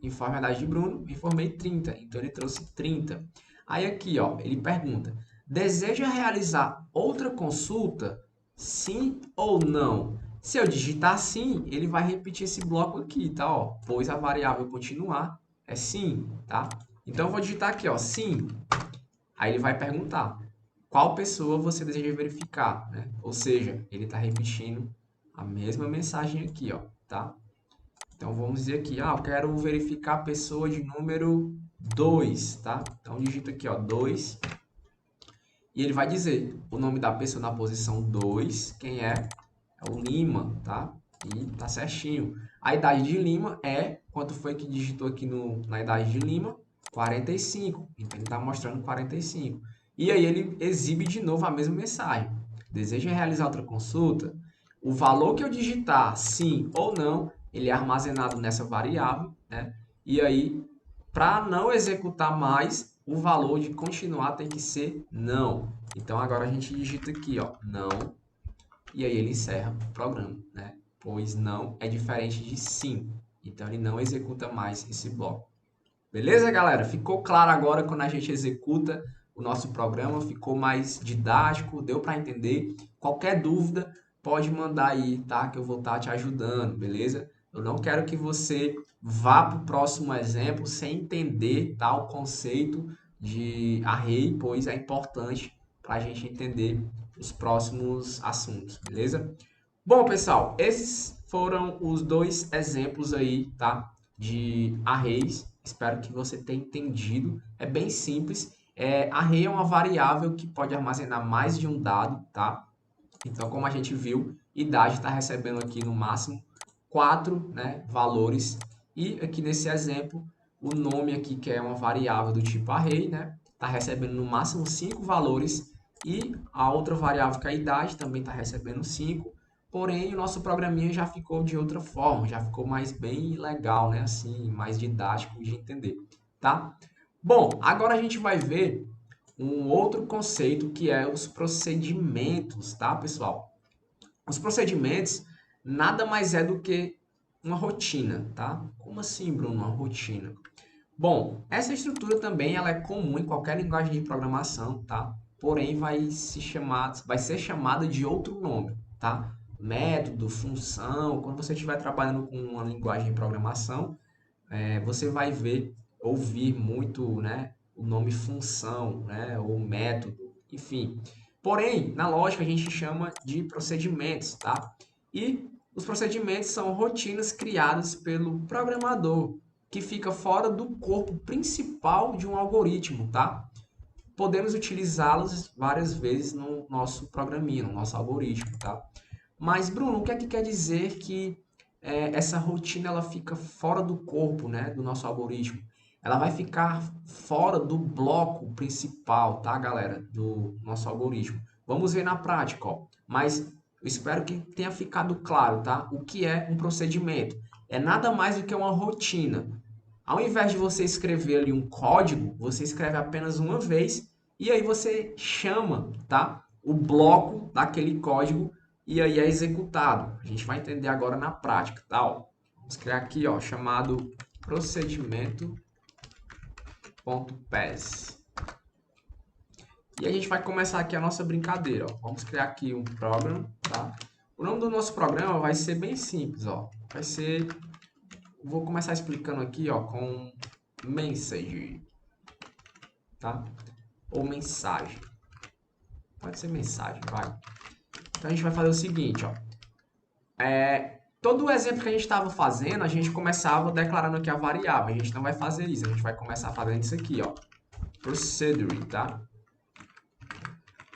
Informe a idade de Bruno, informei 30, então ele trouxe 30. Aí aqui, ó, ele pergunta: deseja realizar outra consulta? Sim ou não? Se eu digitar sim, ele vai repetir esse bloco aqui, tá? Ó, pois a variável continuar é sim, tá? Então eu vou digitar aqui, ó, sim. Aí ele vai perguntar: qual pessoa você deseja verificar, né? Ou seja, ele está repetindo a mesma mensagem aqui, ó, tá? Então, vamos dizer aqui, eu quero verificar a pessoa de número 2, tá? Então, digita aqui, ó, 2. E ele vai dizer o nome da pessoa na posição 2, quem é? É o Lima, tá? E tá certinho. A idade de Lima é, quanto foi que digitou aqui na idade de Lima? 45. Então, ele está mostrando 45. E aí, ele exibe de novo a mesma mensagem. Deseja realizar outra consulta? O valor que eu digitar, sim ou não, ele é armazenado nessa variável, né? E aí, para não executar mais, o valor de continuar tem que ser não. Então, agora a gente digita aqui, ó, não, e aí ele encerra o programa, né? Pois não é diferente de sim. Então, ele não executa mais esse bloco. Beleza, galera? Ficou claro agora quando a gente executa o nosso programa, ficou mais didático, deu para entender? Qualquer dúvida, pode mandar aí, tá? Que eu vou estar te ajudando, beleza? Eu não quero que você vá para o próximo exemplo sem entender, tá, o conceito de array, pois é importante para a gente entender os próximos assuntos, beleza? Bom, pessoal, esses foram os 2 exemplos aí, tá? De arrays. Espero que você tenha entendido. É bem simples. Array é uma variável que pode armazenar mais de um dado, tá? Então, como a gente viu, idade está recebendo aqui no máximo 4, né, valores. E aqui nesse exemplo, o nome aqui, que é uma variável do tipo array, né, está recebendo no máximo 5 valores. E a outra variável, que é a idade, também está recebendo 5. Porém, o nosso programinha já ficou de outra forma, já ficou mais bem legal, né, assim, mais didático de entender, tá? Bom, agora a gente vai ver um outro conceito que é os procedimentos, tá, pessoal? Os procedimentos nada mais é do que uma rotina, tá? Como assim, Bruno, uma rotina? Bom, essa estrutura também ela é comum em qualquer linguagem de programação, tá? Porém, vai ser chamada de outro nome, tá? Método, função, quando você estiver trabalhando com uma linguagem de programação, você vai ouvir muito, né, o nome função, né, ou método, enfim. Porém, na lógica a gente chama de procedimentos, tá? E os procedimentos são rotinas criadas pelo programador, que fica fora do corpo principal de um algoritmo, tá? Podemos utilizá-los várias vezes no nosso programinha, no nosso algoritmo, tá? Mas, Bruno, o que é que quer dizer que essa rotina ela fica fora do corpo, né, do nosso algoritmo? Ela vai ficar fora do bloco principal, tá, galera, do nosso algoritmo. Vamos ver na prática, ó. Mas eu espero que tenha ficado claro, tá? O que é um procedimento? É nada mais do que uma rotina. Ao invés de você escrever ali um código, você escreve apenas uma vez e aí você chama, tá? O bloco daquele código e aí é executado. A gente vai entender agora na prática, tá? Ó, vamos criar aqui, ó, chamado procedimento.pass. E a gente vai começar aqui a nossa brincadeira, ó. Vamos criar aqui um program, tá? O nome do nosso programa vai ser bem simples, ó. Vai ser, vou começar explicando aqui, ó, com message, tá? Ou mensagem. Pode ser mensagem, vai. Então a gente vai fazer o seguinte, ó. Todo o exemplo que a gente estava fazendo, a gente começava declarando aqui a variável. A gente não vai fazer isso, a gente vai começar fazendo isso aqui, ó. Procedure, tá?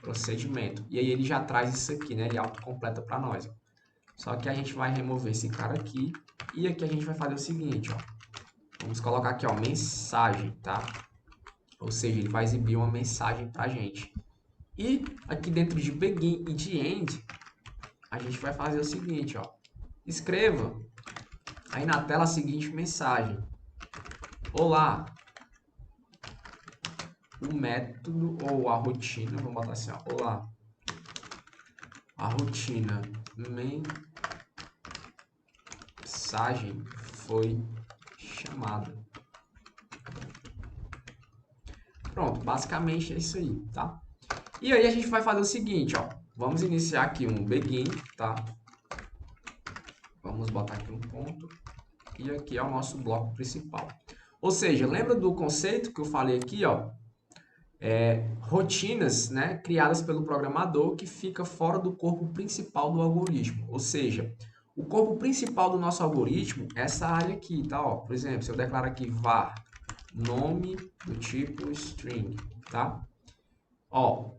Procedimento. E aí ele já traz isso aqui, né? Ele autocompleta para nós, ó. Só que a gente vai remover esse cara aqui. E aqui a gente vai fazer o seguinte, ó. Vamos colocar aqui, ó, mensagem, tá? Ou seja, ele vai exibir uma mensagem pra gente. E aqui dentro de begin e de end, a gente vai fazer o seguinte, ó. Escreva aí na tela a seguinte mensagem. Olá, o método ou a rotina, vamos botar assim, ó. Olá, a rotina mensagem foi chamada. Pronto, basicamente é isso aí, tá? E aí a gente vai fazer o seguinte, ó. Vamos iniciar aqui um begin, tá? Vamos botar aqui um ponto. E aqui é o nosso bloco principal. Ou seja, lembra do conceito que eu falei aqui, ó? Rotinas, né, criadas pelo programador que fica fora do corpo principal do algoritmo. Ou seja, o corpo principal do nosso algoritmo é essa área aqui, tá? Ó, por exemplo, se eu declaro aqui var, nome do tipo string, tá? Ó,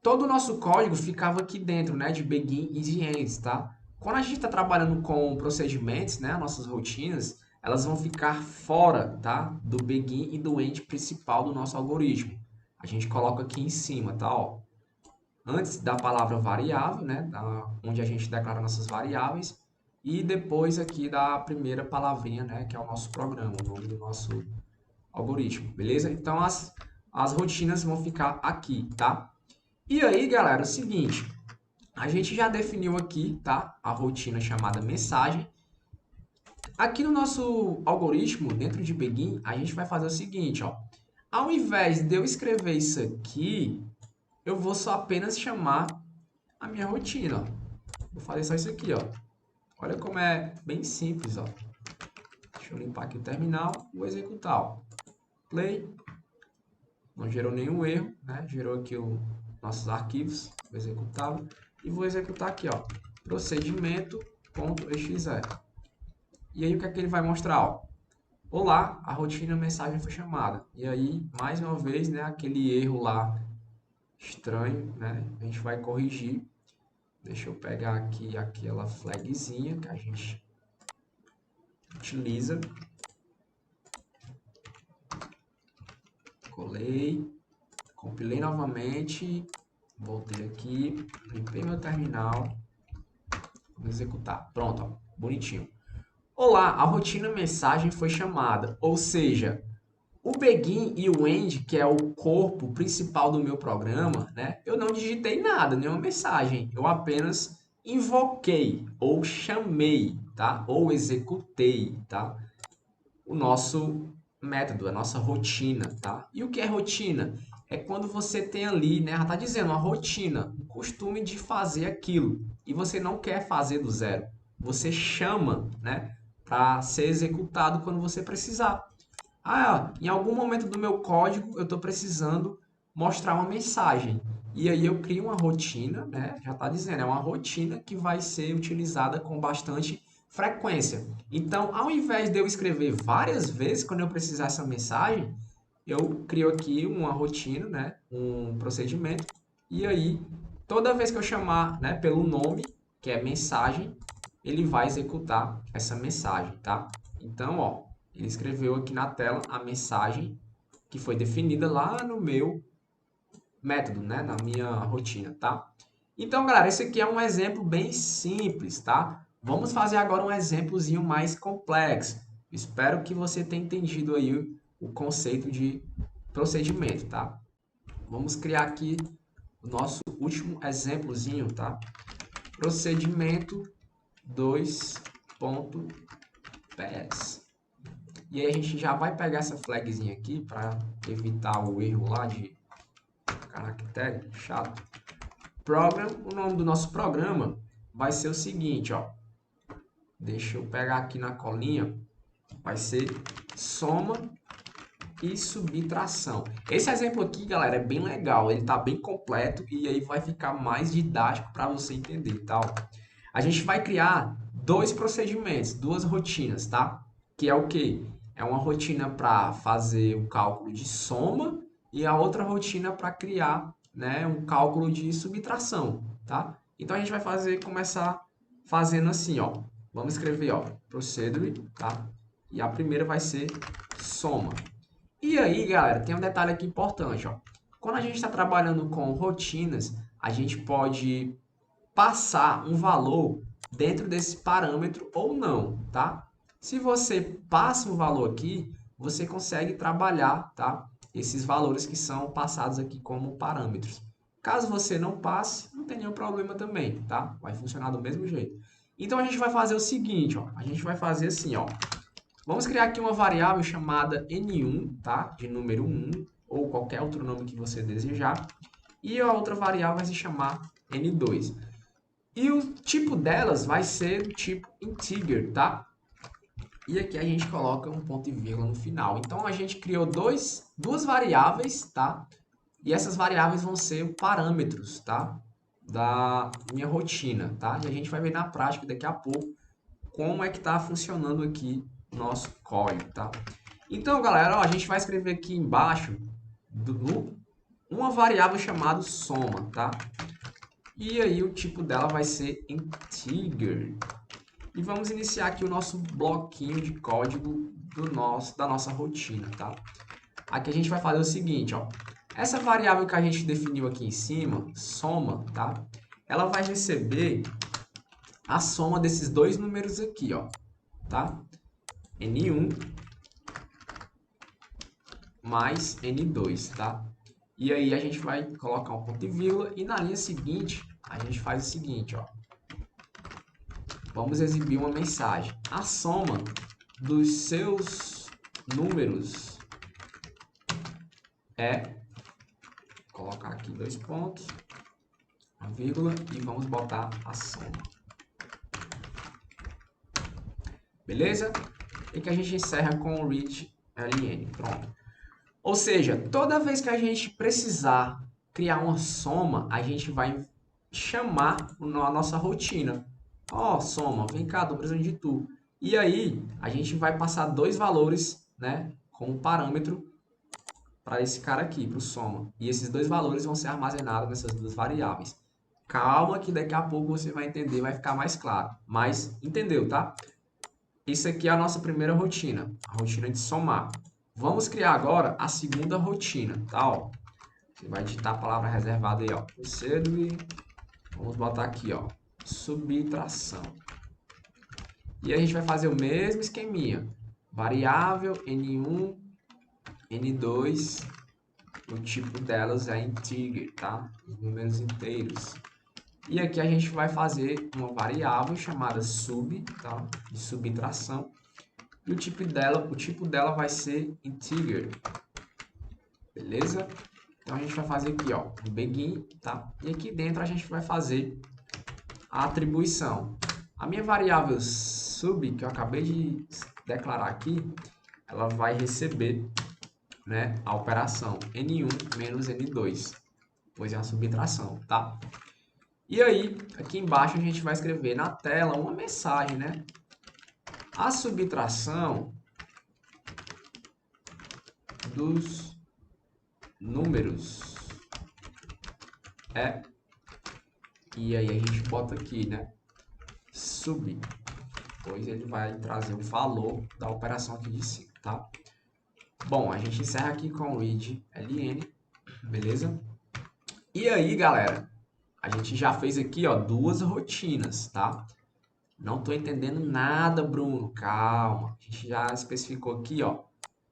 todo o nosso código ficava aqui dentro, né, de begin e de ends, tá? Quando a gente está trabalhando com procedimentos, né, nossas rotinas, elas vão ficar fora, tá, do begin e do end principal do nosso algoritmo. A gente coloca aqui em cima, tá, ó. Antes da palavra variável, né, onde a gente declara nossas variáveis, e depois aqui da primeira palavrinha, né, que é o nosso programa, o nome do nosso algoritmo, beleza? Então as rotinas vão ficar aqui, tá? E aí, galera, é o seguinte, a gente já definiu aqui, tá? A rotina chamada mensagem. Aqui no nosso algoritmo, dentro de Begin, a gente vai fazer o seguinte, ó. Ao invés de eu escrever isso aqui, eu vou só apenas chamar a minha rotina, ó. Vou fazer só isso aqui, ó. Olha como é bem simples, ó. Deixa eu limpar aqui o terminal, vou executar, ó. Play. Não gerou nenhum erro, né? Gerou aqui os nossos arquivos, vou executá-lo. E vou executar aqui, ó, procedimento.exe. E aí o que é que ele vai mostrar, ó? Olá, a rotina mensagem foi chamada. E aí, mais uma vez, né, aquele erro lá estranho, né? A gente vai corrigir. Deixa eu pegar aqui aquela flagzinha que a gente utiliza. Colei, compilei novamente, voltei aqui, limpei meu terminal, vamos executar. Pronto, ó, bonitinho. Olá, a rotina mensagem foi chamada, ou seja, o begin e o end, que é o corpo principal do meu programa, né? Eu não digitei nada, nenhuma mensagem, eu apenas invoquei ou chamei, tá? Ou executei, tá? O nosso método, a nossa rotina, tá? E o que é rotina? É quando você tem ali, né, já tá dizendo, uma rotina, um costume de fazer aquilo, e você não quer fazer do zero. Você chama, né, para ser executado quando você precisar. Ah, em algum momento do meu código eu estou precisando mostrar uma mensagem. E aí eu crio uma rotina, né? Já está dizendo, é uma rotina que vai ser utilizada com bastante frequência. Então, ao invés de eu escrever várias vezes quando eu precisar essa mensagem, eu crio aqui uma rotina, né? Um procedimento. E aí, toda vez que eu chamar, né, pelo nome, que é mensagem, ele vai executar essa mensagem, tá? Então, ó, ele escreveu aqui na tela a mensagem que foi definida lá no meu método, né? Na minha rotina, tá? Então, galera, esse aqui é um exemplo bem simples, tá? Vamos fazer agora um exemplozinho mais complexo. Espero que você tenha entendido aí o conceito de procedimento, tá? Vamos criar aqui o nosso último exemplozinho, tá? Procedimento 2.ps. E aí a gente já vai pegar essa flagzinha aqui para evitar o erro lá de caractere chato. Program, o nome do nosso programa vai ser o seguinte, ó. Deixa eu pegar aqui na colinha. Vai ser soma e subtração. Esse exemplo aqui, galera, é bem legal. Ele tá bem completo e aí vai ficar mais didático para você entender, tá? A gente vai criar dois procedimentos, duas rotinas, tá? Que é o quê? É uma rotina para fazer um cálculo de soma e a outra rotina para criar, né, um cálculo de subtração, tá? Então a gente vai começar fazendo assim, ó. Vamos escrever, ó, procedure, tá? E a primeira vai ser soma. E aí, galera, tem um detalhe aqui importante, ó. Quando a gente está trabalhando com rotinas, a gente pode passar um valor dentro desse parâmetro ou não, tá? Se você passa um valor aqui, você consegue trabalhar, tá? Esses valores que são passados aqui como parâmetros. Caso você não passe, não tem nenhum problema também, tá? Vai funcionar do mesmo jeito. Então a gente vai fazer o seguinte, ó. A gente vai fazer assim, ó. Vamos criar aqui uma variável chamada N1, tá? De número 1, ou qualquer outro nome que você desejar. E a outra variável vai se chamar N2. E o tipo delas vai ser do tipo integer, tá? E aqui a gente coloca um ponto e vírgula no final. Então a gente criou duas variáveis, tá? E essas variáveis vão ser parâmetros, tá? Da minha rotina, tá? E a gente vai ver na prática daqui a pouco como é que está funcionando aqui o nosso código, tá? Então, galera, ó, a gente vai escrever aqui embaixo uma variável chamada soma, tá? E aí o tipo dela vai ser integer. E vamos iniciar aqui o nosso bloquinho de código da nossa rotina, tá? Aqui a gente vai fazer o seguinte, ó. Essa variável que a gente definiu aqui em cima, soma, tá? Ela vai receber a soma desses dois números aqui, ó, tá? N1 mais N2, tá? E aí a gente vai colocar um ponto e vírgula e na linha seguinte a gente faz o seguinte, ó. Vamos exibir uma mensagem. A soma dos seus números é... Colocar aqui dois pontos, uma vírgula e vamos botar a soma. Beleza? E que a gente encerra com o read ln. Pronto. Ou seja, toda vez que a gente precisar criar uma soma, a gente vai chamar a nossa rotina. Ó, soma, vem cá, tô precisando de tu. E aí, a gente vai passar dois valores, né, como parâmetro para esse cara aqui, para o soma. E esses dois valores vão ser armazenados nessas duas variáveis. Calma que daqui a pouco você vai entender, vai ficar mais claro. Mas entendeu, tá? Isso aqui é a nossa primeira rotina, a rotina de somar. Vamos criar agora a segunda rotina, tá? Ó, você vai digitar a palavra reservada aí, ó. Procedure. Vamos botar aqui, ó. Subtração. E a gente vai fazer o mesmo esqueminha. Variável N1, N2. O tipo delas é integer, tá? Os números inteiros. E aqui a gente vai fazer uma variável chamada sub, tá? De subtração. E o tipo dela vai ser integer. Beleza? Então a gente vai fazer aqui, ó, um begin, tá? E aqui dentro a gente vai fazer a atribuição. A minha variável sub, que eu acabei de declarar aqui, ela vai receber, né, a operação N1 menos N2, pois é uma subtração, tá? E aí, aqui embaixo a gente vai escrever na tela uma mensagem, né? A subtração dos números é... E aí a gente bota aqui, né? subir. Depois ele vai trazer o valor da operação aqui de cima, tá? Bom, a gente encerra aqui com o read ln, beleza? E aí, galera, a gente já fez aqui, ó, duas rotinas, tá? Não tô entendendo nada, Bruno. Calma. A gente já especificou aqui, ó,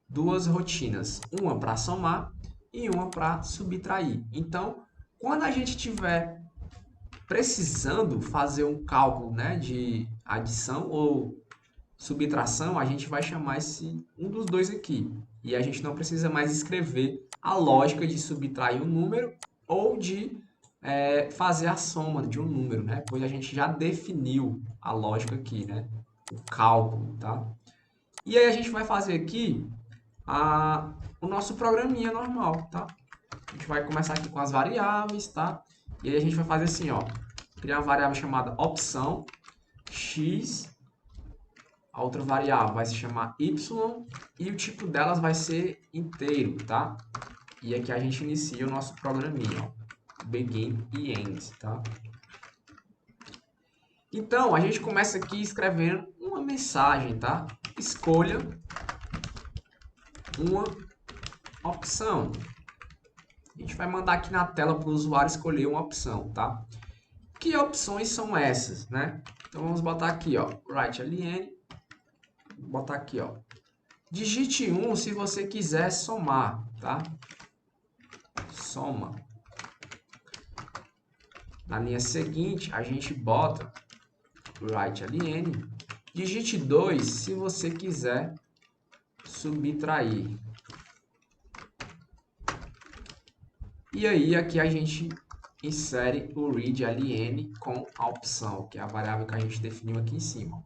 duas rotinas, uma para somar e uma para subtrair. Então, quando a gente tiver precisando fazer um cálculo, né, de adição ou subtração, a gente vai chamar um dos dois aqui. E a gente não precisa mais escrever a lógica de subtrair um número ou de fazer a soma de um número, né? Pois a gente já definiu a lógica aqui, né? O cálculo, tá? E aí a gente vai fazer aqui o nosso programinha normal, tá? A gente vai começar aqui com as variáveis, tá? E aí a gente vai fazer assim, ó. Criar uma variável chamada opção x. A outra variável vai se chamar y e o tipo delas vai ser inteiro, tá? E aqui a gente inicia o nosso programinha, ó. Begin e end, tá? Então, a gente começa aqui escrevendo uma mensagem, tá? Escolha uma opção. A gente vai mandar aqui na tela para o usuário escolher uma opção, tá? Que opções são essas, né? Então, vamos botar aqui, ó, write ln, vou botar aqui, ó. Digite 1 se você quiser somar, tá? Soma. Na linha seguinte, a gente bota write ln. Digite 2 se você quiser subtrair. E aí, aqui a gente insere o read ln com a opção, que é a variável que a gente definiu aqui em cima.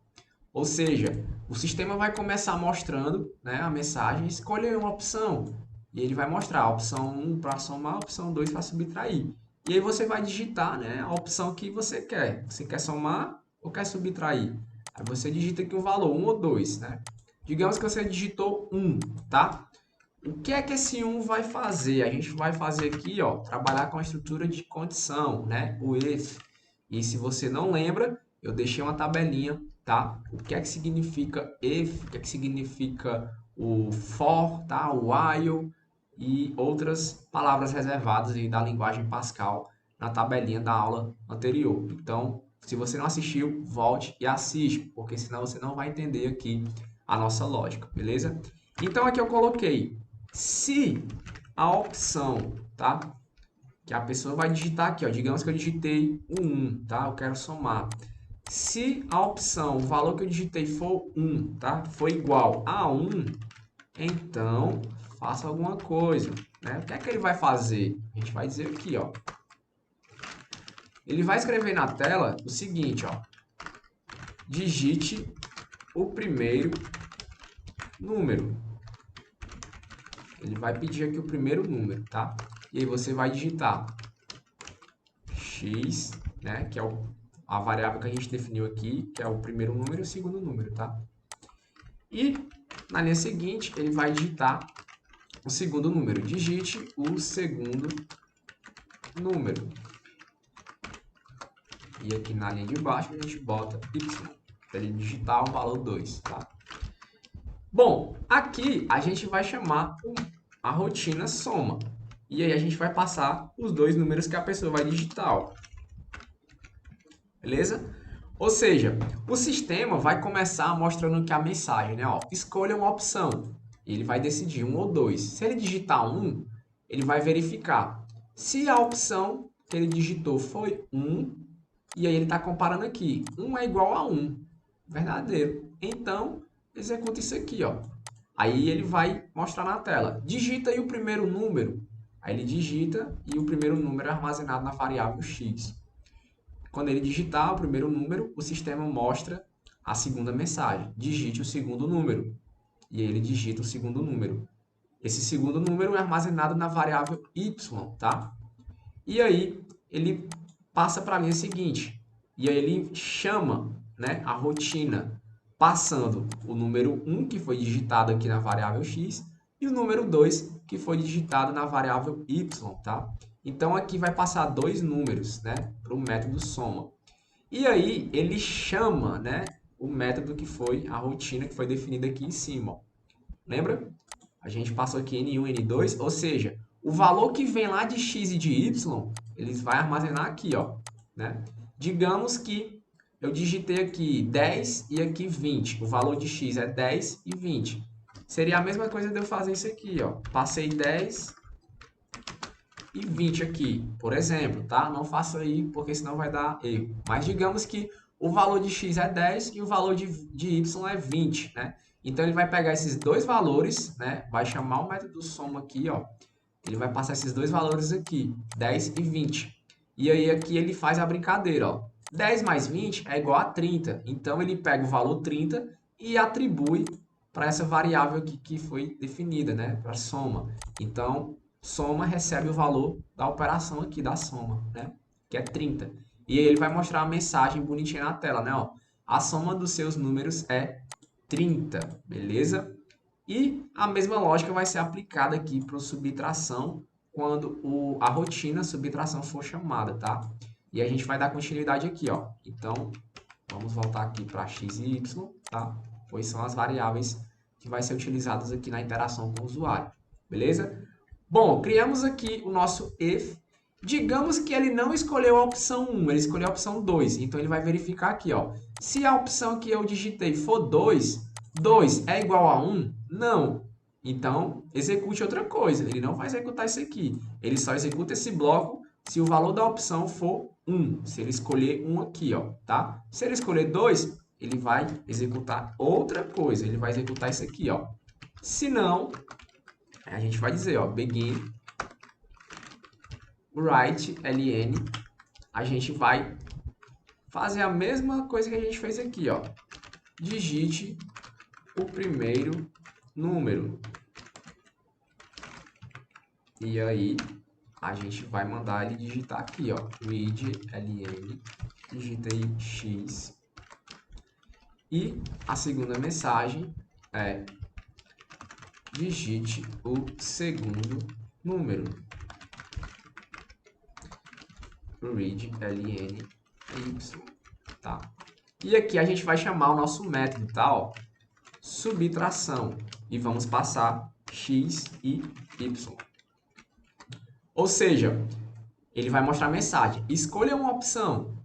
Ou seja, o sistema vai começar mostrando, né, a mensagem, escolha uma opção. E ele vai mostrar a opção 1 para somar, a opção 2 para subtrair. E aí você vai digitar, né, a opção que você quer. Você quer somar ou quer subtrair? Aí você digita aqui um valor, 1 ou 2, né? Digamos que você digitou 1, tá? O que é que esse 1 vai fazer? A gente vai fazer aqui, ó, trabalhar com a estrutura de condição, né? O if. E se você não lembra, eu deixei uma tabelinha, tá? O que é que significa if, o que é que significa o for, tá? O while e outras palavras reservadas aí da linguagem Pascal na tabelinha da aula anterior. Então, se você não assistiu, volte e assiste, porque senão você não vai entender aqui a nossa lógica, beleza? Então, aqui eu coloquei se a opção, tá? Que a pessoa vai digitar aqui, ó. Digamos que eu digitei o 1, tá? Eu quero somar. Se a opção, o valor que eu digitei for 1, tá? For igual a 1, então faça alguma coisa, né? O que é que ele vai fazer? A gente vai dizer aqui, ó. Ele vai escrever na tela o seguinte, ó. Digite o primeiro número. Ele vai pedir aqui o primeiro número, tá? E aí você vai digitar x, né? Que é a variável que a gente definiu aqui, que é o primeiro número e o segundo número, tá? E na linha seguinte, ele vai digitar o segundo número. Digite o segundo número. E aqui na linha de baixo a gente bota y, para ele digitar o valor 2, tá? Bom, aqui a gente vai chamar a rotina soma. E aí a gente vai passar os dois números que a pessoa vai digitar, ó. Beleza? Ou seja, o sistema vai começar mostrando que a mensagem, né? Ó, escolha uma opção. Ele vai decidir 1 ou 2. Se ele digitar 1, ele vai verificar se a opção que ele digitou foi 1, e aí ele está comparando aqui. 1 é igual a 1. Verdadeiro. Então, executa isso aqui, ó. Aí ele vai mostrar na tela. Digita aí o primeiro número. Aí ele digita e o primeiro número é armazenado na variável x. Quando ele digitar o primeiro número, o sistema mostra a segunda mensagem. Digite o segundo número. E aí ele digita o segundo número. Esse segundo número é armazenado na variável y, tá? E aí ele passa para a linha seguinte. E aí ele chama, né, a rotina, passando o número 1, que foi digitado aqui na variável x, e o número 2, que foi digitado na variável y, tá? Então, aqui vai passar dois números, né, para o método soma. E aí ele chama, né, o método que foi a rotina que foi definida aqui em cima, ó. Lembra? A gente passou aqui N1, N2, ou seja, o valor que vem lá de x e de y, eles vai armazenar aqui, ó, né? Digamos que eu digitei aqui 10 e aqui 20. O valor de x é 10 e 20. Seria a mesma coisa de eu fazer isso aqui, ó. Passei 10 e 20 aqui, por exemplo, tá? Não faça aí, porque senão vai dar erro. Mas digamos que o valor de x é 10 e o valor de y é 20, né? Então, ele vai pegar esses dois valores, né? Vai chamar o método soma aqui, ó. Ele vai passar esses dois valores aqui, 10 e 20. E aí, aqui ele faz a brincadeira, ó. 10 mais 20 é igual a 30. Então, ele pega o valor 30 e atribui para essa variável aqui que foi definida, né? Para soma. Então, soma recebe o valor da operação aqui da soma, né? Que é 30. E aí ele vai mostrar a mensagem bonitinha na tela, né? Ó, a soma dos seus números é 30, beleza? E a mesma lógica vai ser aplicada aqui para o subtração quando a rotina subtração for chamada, tá? E a gente vai dar continuidade aqui, ó. Então, vamos voltar aqui para x e y, tá? Pois são as variáveis que vai ser utilizadas aqui na interação com o usuário, beleza? Bom, criamos aqui o nosso if. Digamos que ele não escolheu a opção 1, ele escolheu a opção 2. Então, ele vai verificar aqui, ó. Se a opção que eu digitei for 2, 2 é igual a 1? Não. Então, execute outra coisa. Ele não vai executar isso aqui. Ele só executa esse bloco se o valor da opção for 1. Se ele escolher 1 aqui, ó, tá? Se ele escolher 2, ele vai executar outra coisa. Ele vai executar isso aqui, ó. Se não, a gente vai dizer, ó, begin write ln. A gente vai fazer a mesma coisa que a gente fez aqui, ó. Digite o primeiro número. E aí, a gente vai mandar ele digitar aqui, ó. Read ln, digita aí x. E a segunda mensagem é digite o segundo número. Read ln y, tá? E aqui a gente vai chamar o nosso método, tá? Ó, subtração. E vamos passar x e y. Ou seja, ele vai mostrar a mensagem. Escolha uma opção.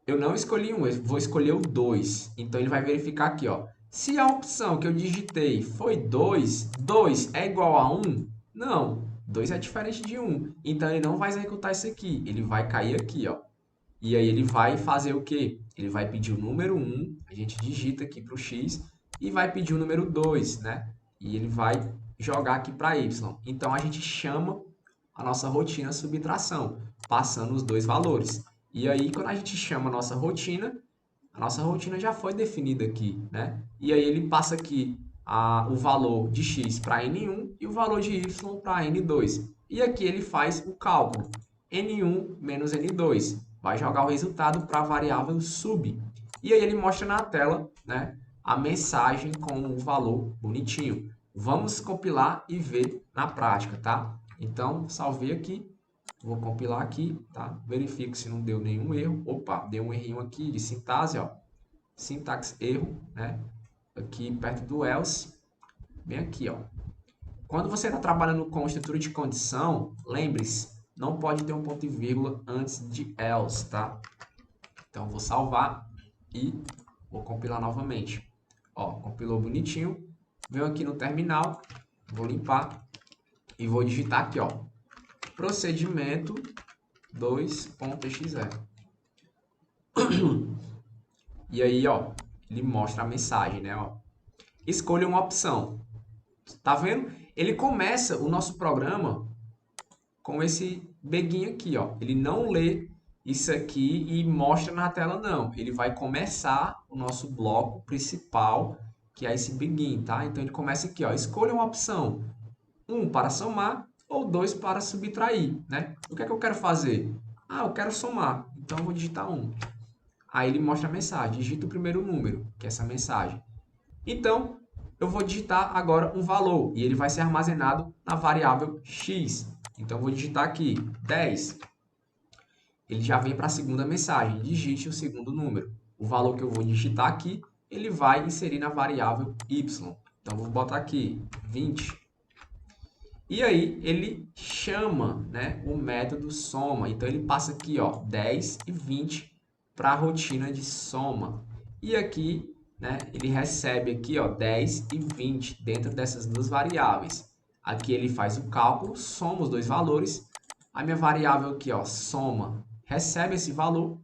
Eu não escolhi um, eu vou escolher o 2. Então, ele vai verificar aqui, ó. Se a opção que eu digitei foi 2, 2 é igual a 1? Não, 2 é diferente de 1. Então, ele não vai executar isso aqui. Ele vai cair aqui, ó. E aí, ele vai fazer o quê? Ele vai pedir o número 1, a gente digita aqui para o x, e vai pedir o número 2, né? E ele vai jogar aqui para y. Então, a gente chama a nossa rotina subtração, passando os dois valores. E aí, quando a gente chama a nossa rotina já foi definida aqui, né? E aí ele passa aqui o valor de x para n1 e o valor de y para n2. E aqui ele faz o cálculo, n1 menos n2. Vai jogar o resultado para a variável sub. E aí ele mostra na tela, né, a mensagem com o valor bonitinho. Vamos compilar e ver na prática, tá? Então, salvei aqui. Vou compilar aqui, tá? Verifico se não deu nenhum erro. Opa, deu um errinho aqui de sintaxe, ó. Sintaxe erro, né? Aqui perto do else. Bem aqui, ó. Quando você está trabalhando com estrutura de condição, lembre-se, não pode ter um ponto e vírgula antes de else, tá? Então, vou salvar e vou compilar novamente. Ó, compilou bonitinho. Venho aqui no terminal, vou limpar e vou digitar aqui, ó. Procedimento 2.exe. E aí, ó, ele mostra a mensagem, né, ó. Escolha uma opção. Tá vendo? Ele começa o nosso programa com esse begin aqui, ó. Ele não lê isso aqui e mostra na tela, não. Ele vai começar o nosso bloco principal, que é esse begin, tá? Então, ele começa aqui, ó. Escolha uma opção. 1 para somar ou 2 para subtrair, né? O que é que eu quero fazer? Ah, eu quero somar. Então, eu vou digitar 1. Aí, ele mostra a mensagem. Digita o primeiro número, que é essa mensagem. Então, eu vou digitar agora um valor. E ele vai ser armazenado na variável x. Então, eu vou digitar aqui 10. ele já vem para a segunda mensagem. Digite o segundo número. O valor que eu vou digitar aqui, ele vai inserir na variável y. Então, vou botar aqui 20. E aí, ele chama, né, o método soma. Então, ele passa aqui, ó, 10 e 20 para a rotina de soma. E aqui, né, ele recebe aqui, ó, 10 e 20 dentro dessas duas variáveis. Aqui ele faz o cálculo, soma os dois valores. A minha variável aqui, ó, soma, recebe esse valor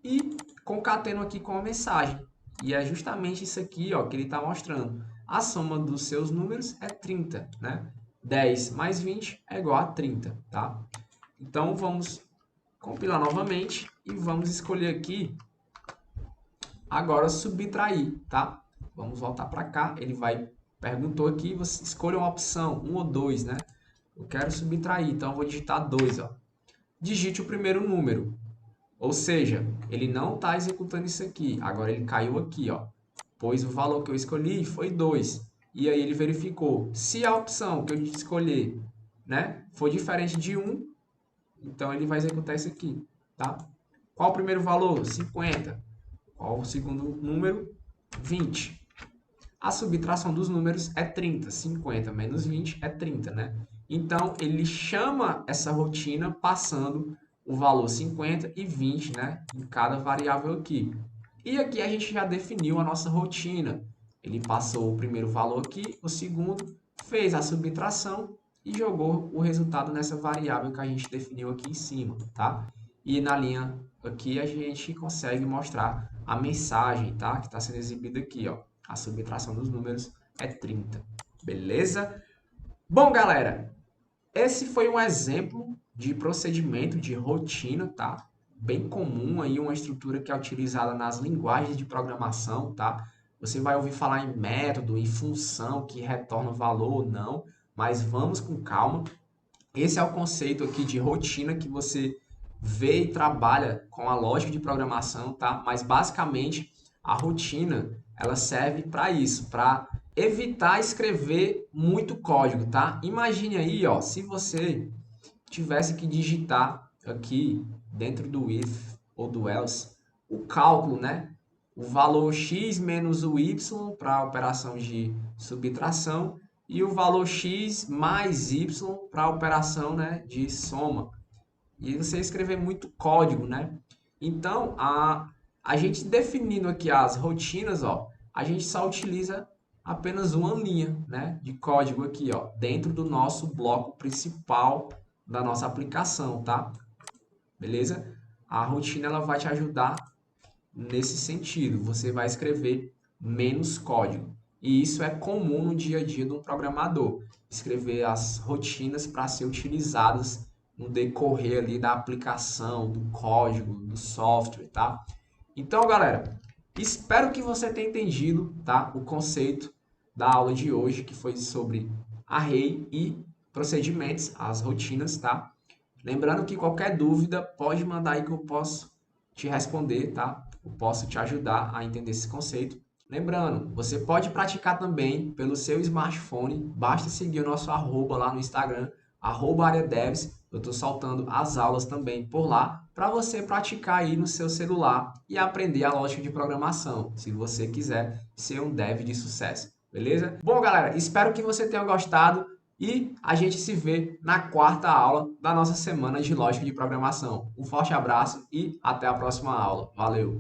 e concateno aqui com a mensagem. E é justamente isso aqui, ó, que ele está mostrando. A soma dos seus números é 30, né? 10 mais 20 é igual a 30, tá? Então, vamos compilar novamente e vamos escolher aqui, agora, subtrair, tá? Vamos voltar para cá, ele perguntou aqui, você escolha uma opção, 1 ou 2, né? Eu quero subtrair, então eu vou digitar 2, ó. Digite o primeiro número, ou seja, ele não está executando isso aqui, agora ele caiu aqui, ó, pois o valor que eu escolhi foi 2. E aí ele verificou, se a opção que eu escolher, né, for diferente de 1, então ele vai executar isso aqui, tá? Qual o primeiro valor? 50. Qual o segundo número? 20. A subtração dos números é 30. 50 menos 20 é 30, né? Então, ele chama essa rotina passando o valor 50 e 20, né, em cada variável aqui. E aqui a gente já definiu a nossa rotina. Ele passou o primeiro valor aqui, o segundo, fez a subtração e jogou o resultado nessa variável que a gente definiu aqui em cima, tá? E na linha aqui a gente consegue mostrar a mensagem, tá? Que está sendo exibida aqui, ó. A subtração dos números é 30, beleza? Bom, galera, esse foi um exemplo de procedimento de rotina, tá? Bem comum aí, uma estrutura que é utilizada nas linguagens de programação, tá? Você vai ouvir falar em método, em função que retorna valor ou não, mas vamos com calma. Esse é o conceito aqui de rotina que você vê e trabalha com a lógica de programação, tá? Mas basicamente a rotina, ela serve para isso, para evitar escrever muito código, tá? Imagine aí, ó, se você tivesse que digitar aqui dentro do if ou do else o cálculo, né? O valor x menos o y para a operação de subtração e o valor x mais y para a operação, né, de soma. E você escrever muito código, né? Então, a gente definindo aqui as rotinas, ó, a gente só utiliza apenas uma linha, né, de código aqui, ó, dentro do nosso bloco principal da nossa aplicação, tá? Beleza? A rotina ela vai te ajudar nesse sentido. Você vai escrever menos código. E isso é comum no dia a dia de um programador. Escrever as rotinas para ser utilizadas no decorrer ali da aplicação, do código, do software, tá? Então, galera, espero que você tenha entendido, tá, o conceito da aula de hoje, que foi sobre array e procedimentos, as rotinas, tá? Lembrando que qualquer dúvida pode mandar aí que eu posso te responder, tá? Eu posso te ajudar a entender esse conceito. Lembrando, você pode praticar também pelo seu smartphone, basta seguir o nosso arroba lá no Instagram, @areadevs. Eu estou soltando as aulas também por lá, para você praticar aí no seu celular e aprender a lógica de programação, se você quiser ser um dev de sucesso, beleza? Bom, galera, espero que você tenha gostado e a gente se vê na quarta aula da nossa semana de lógica de programação. Um forte abraço e até a próxima aula. Valeu!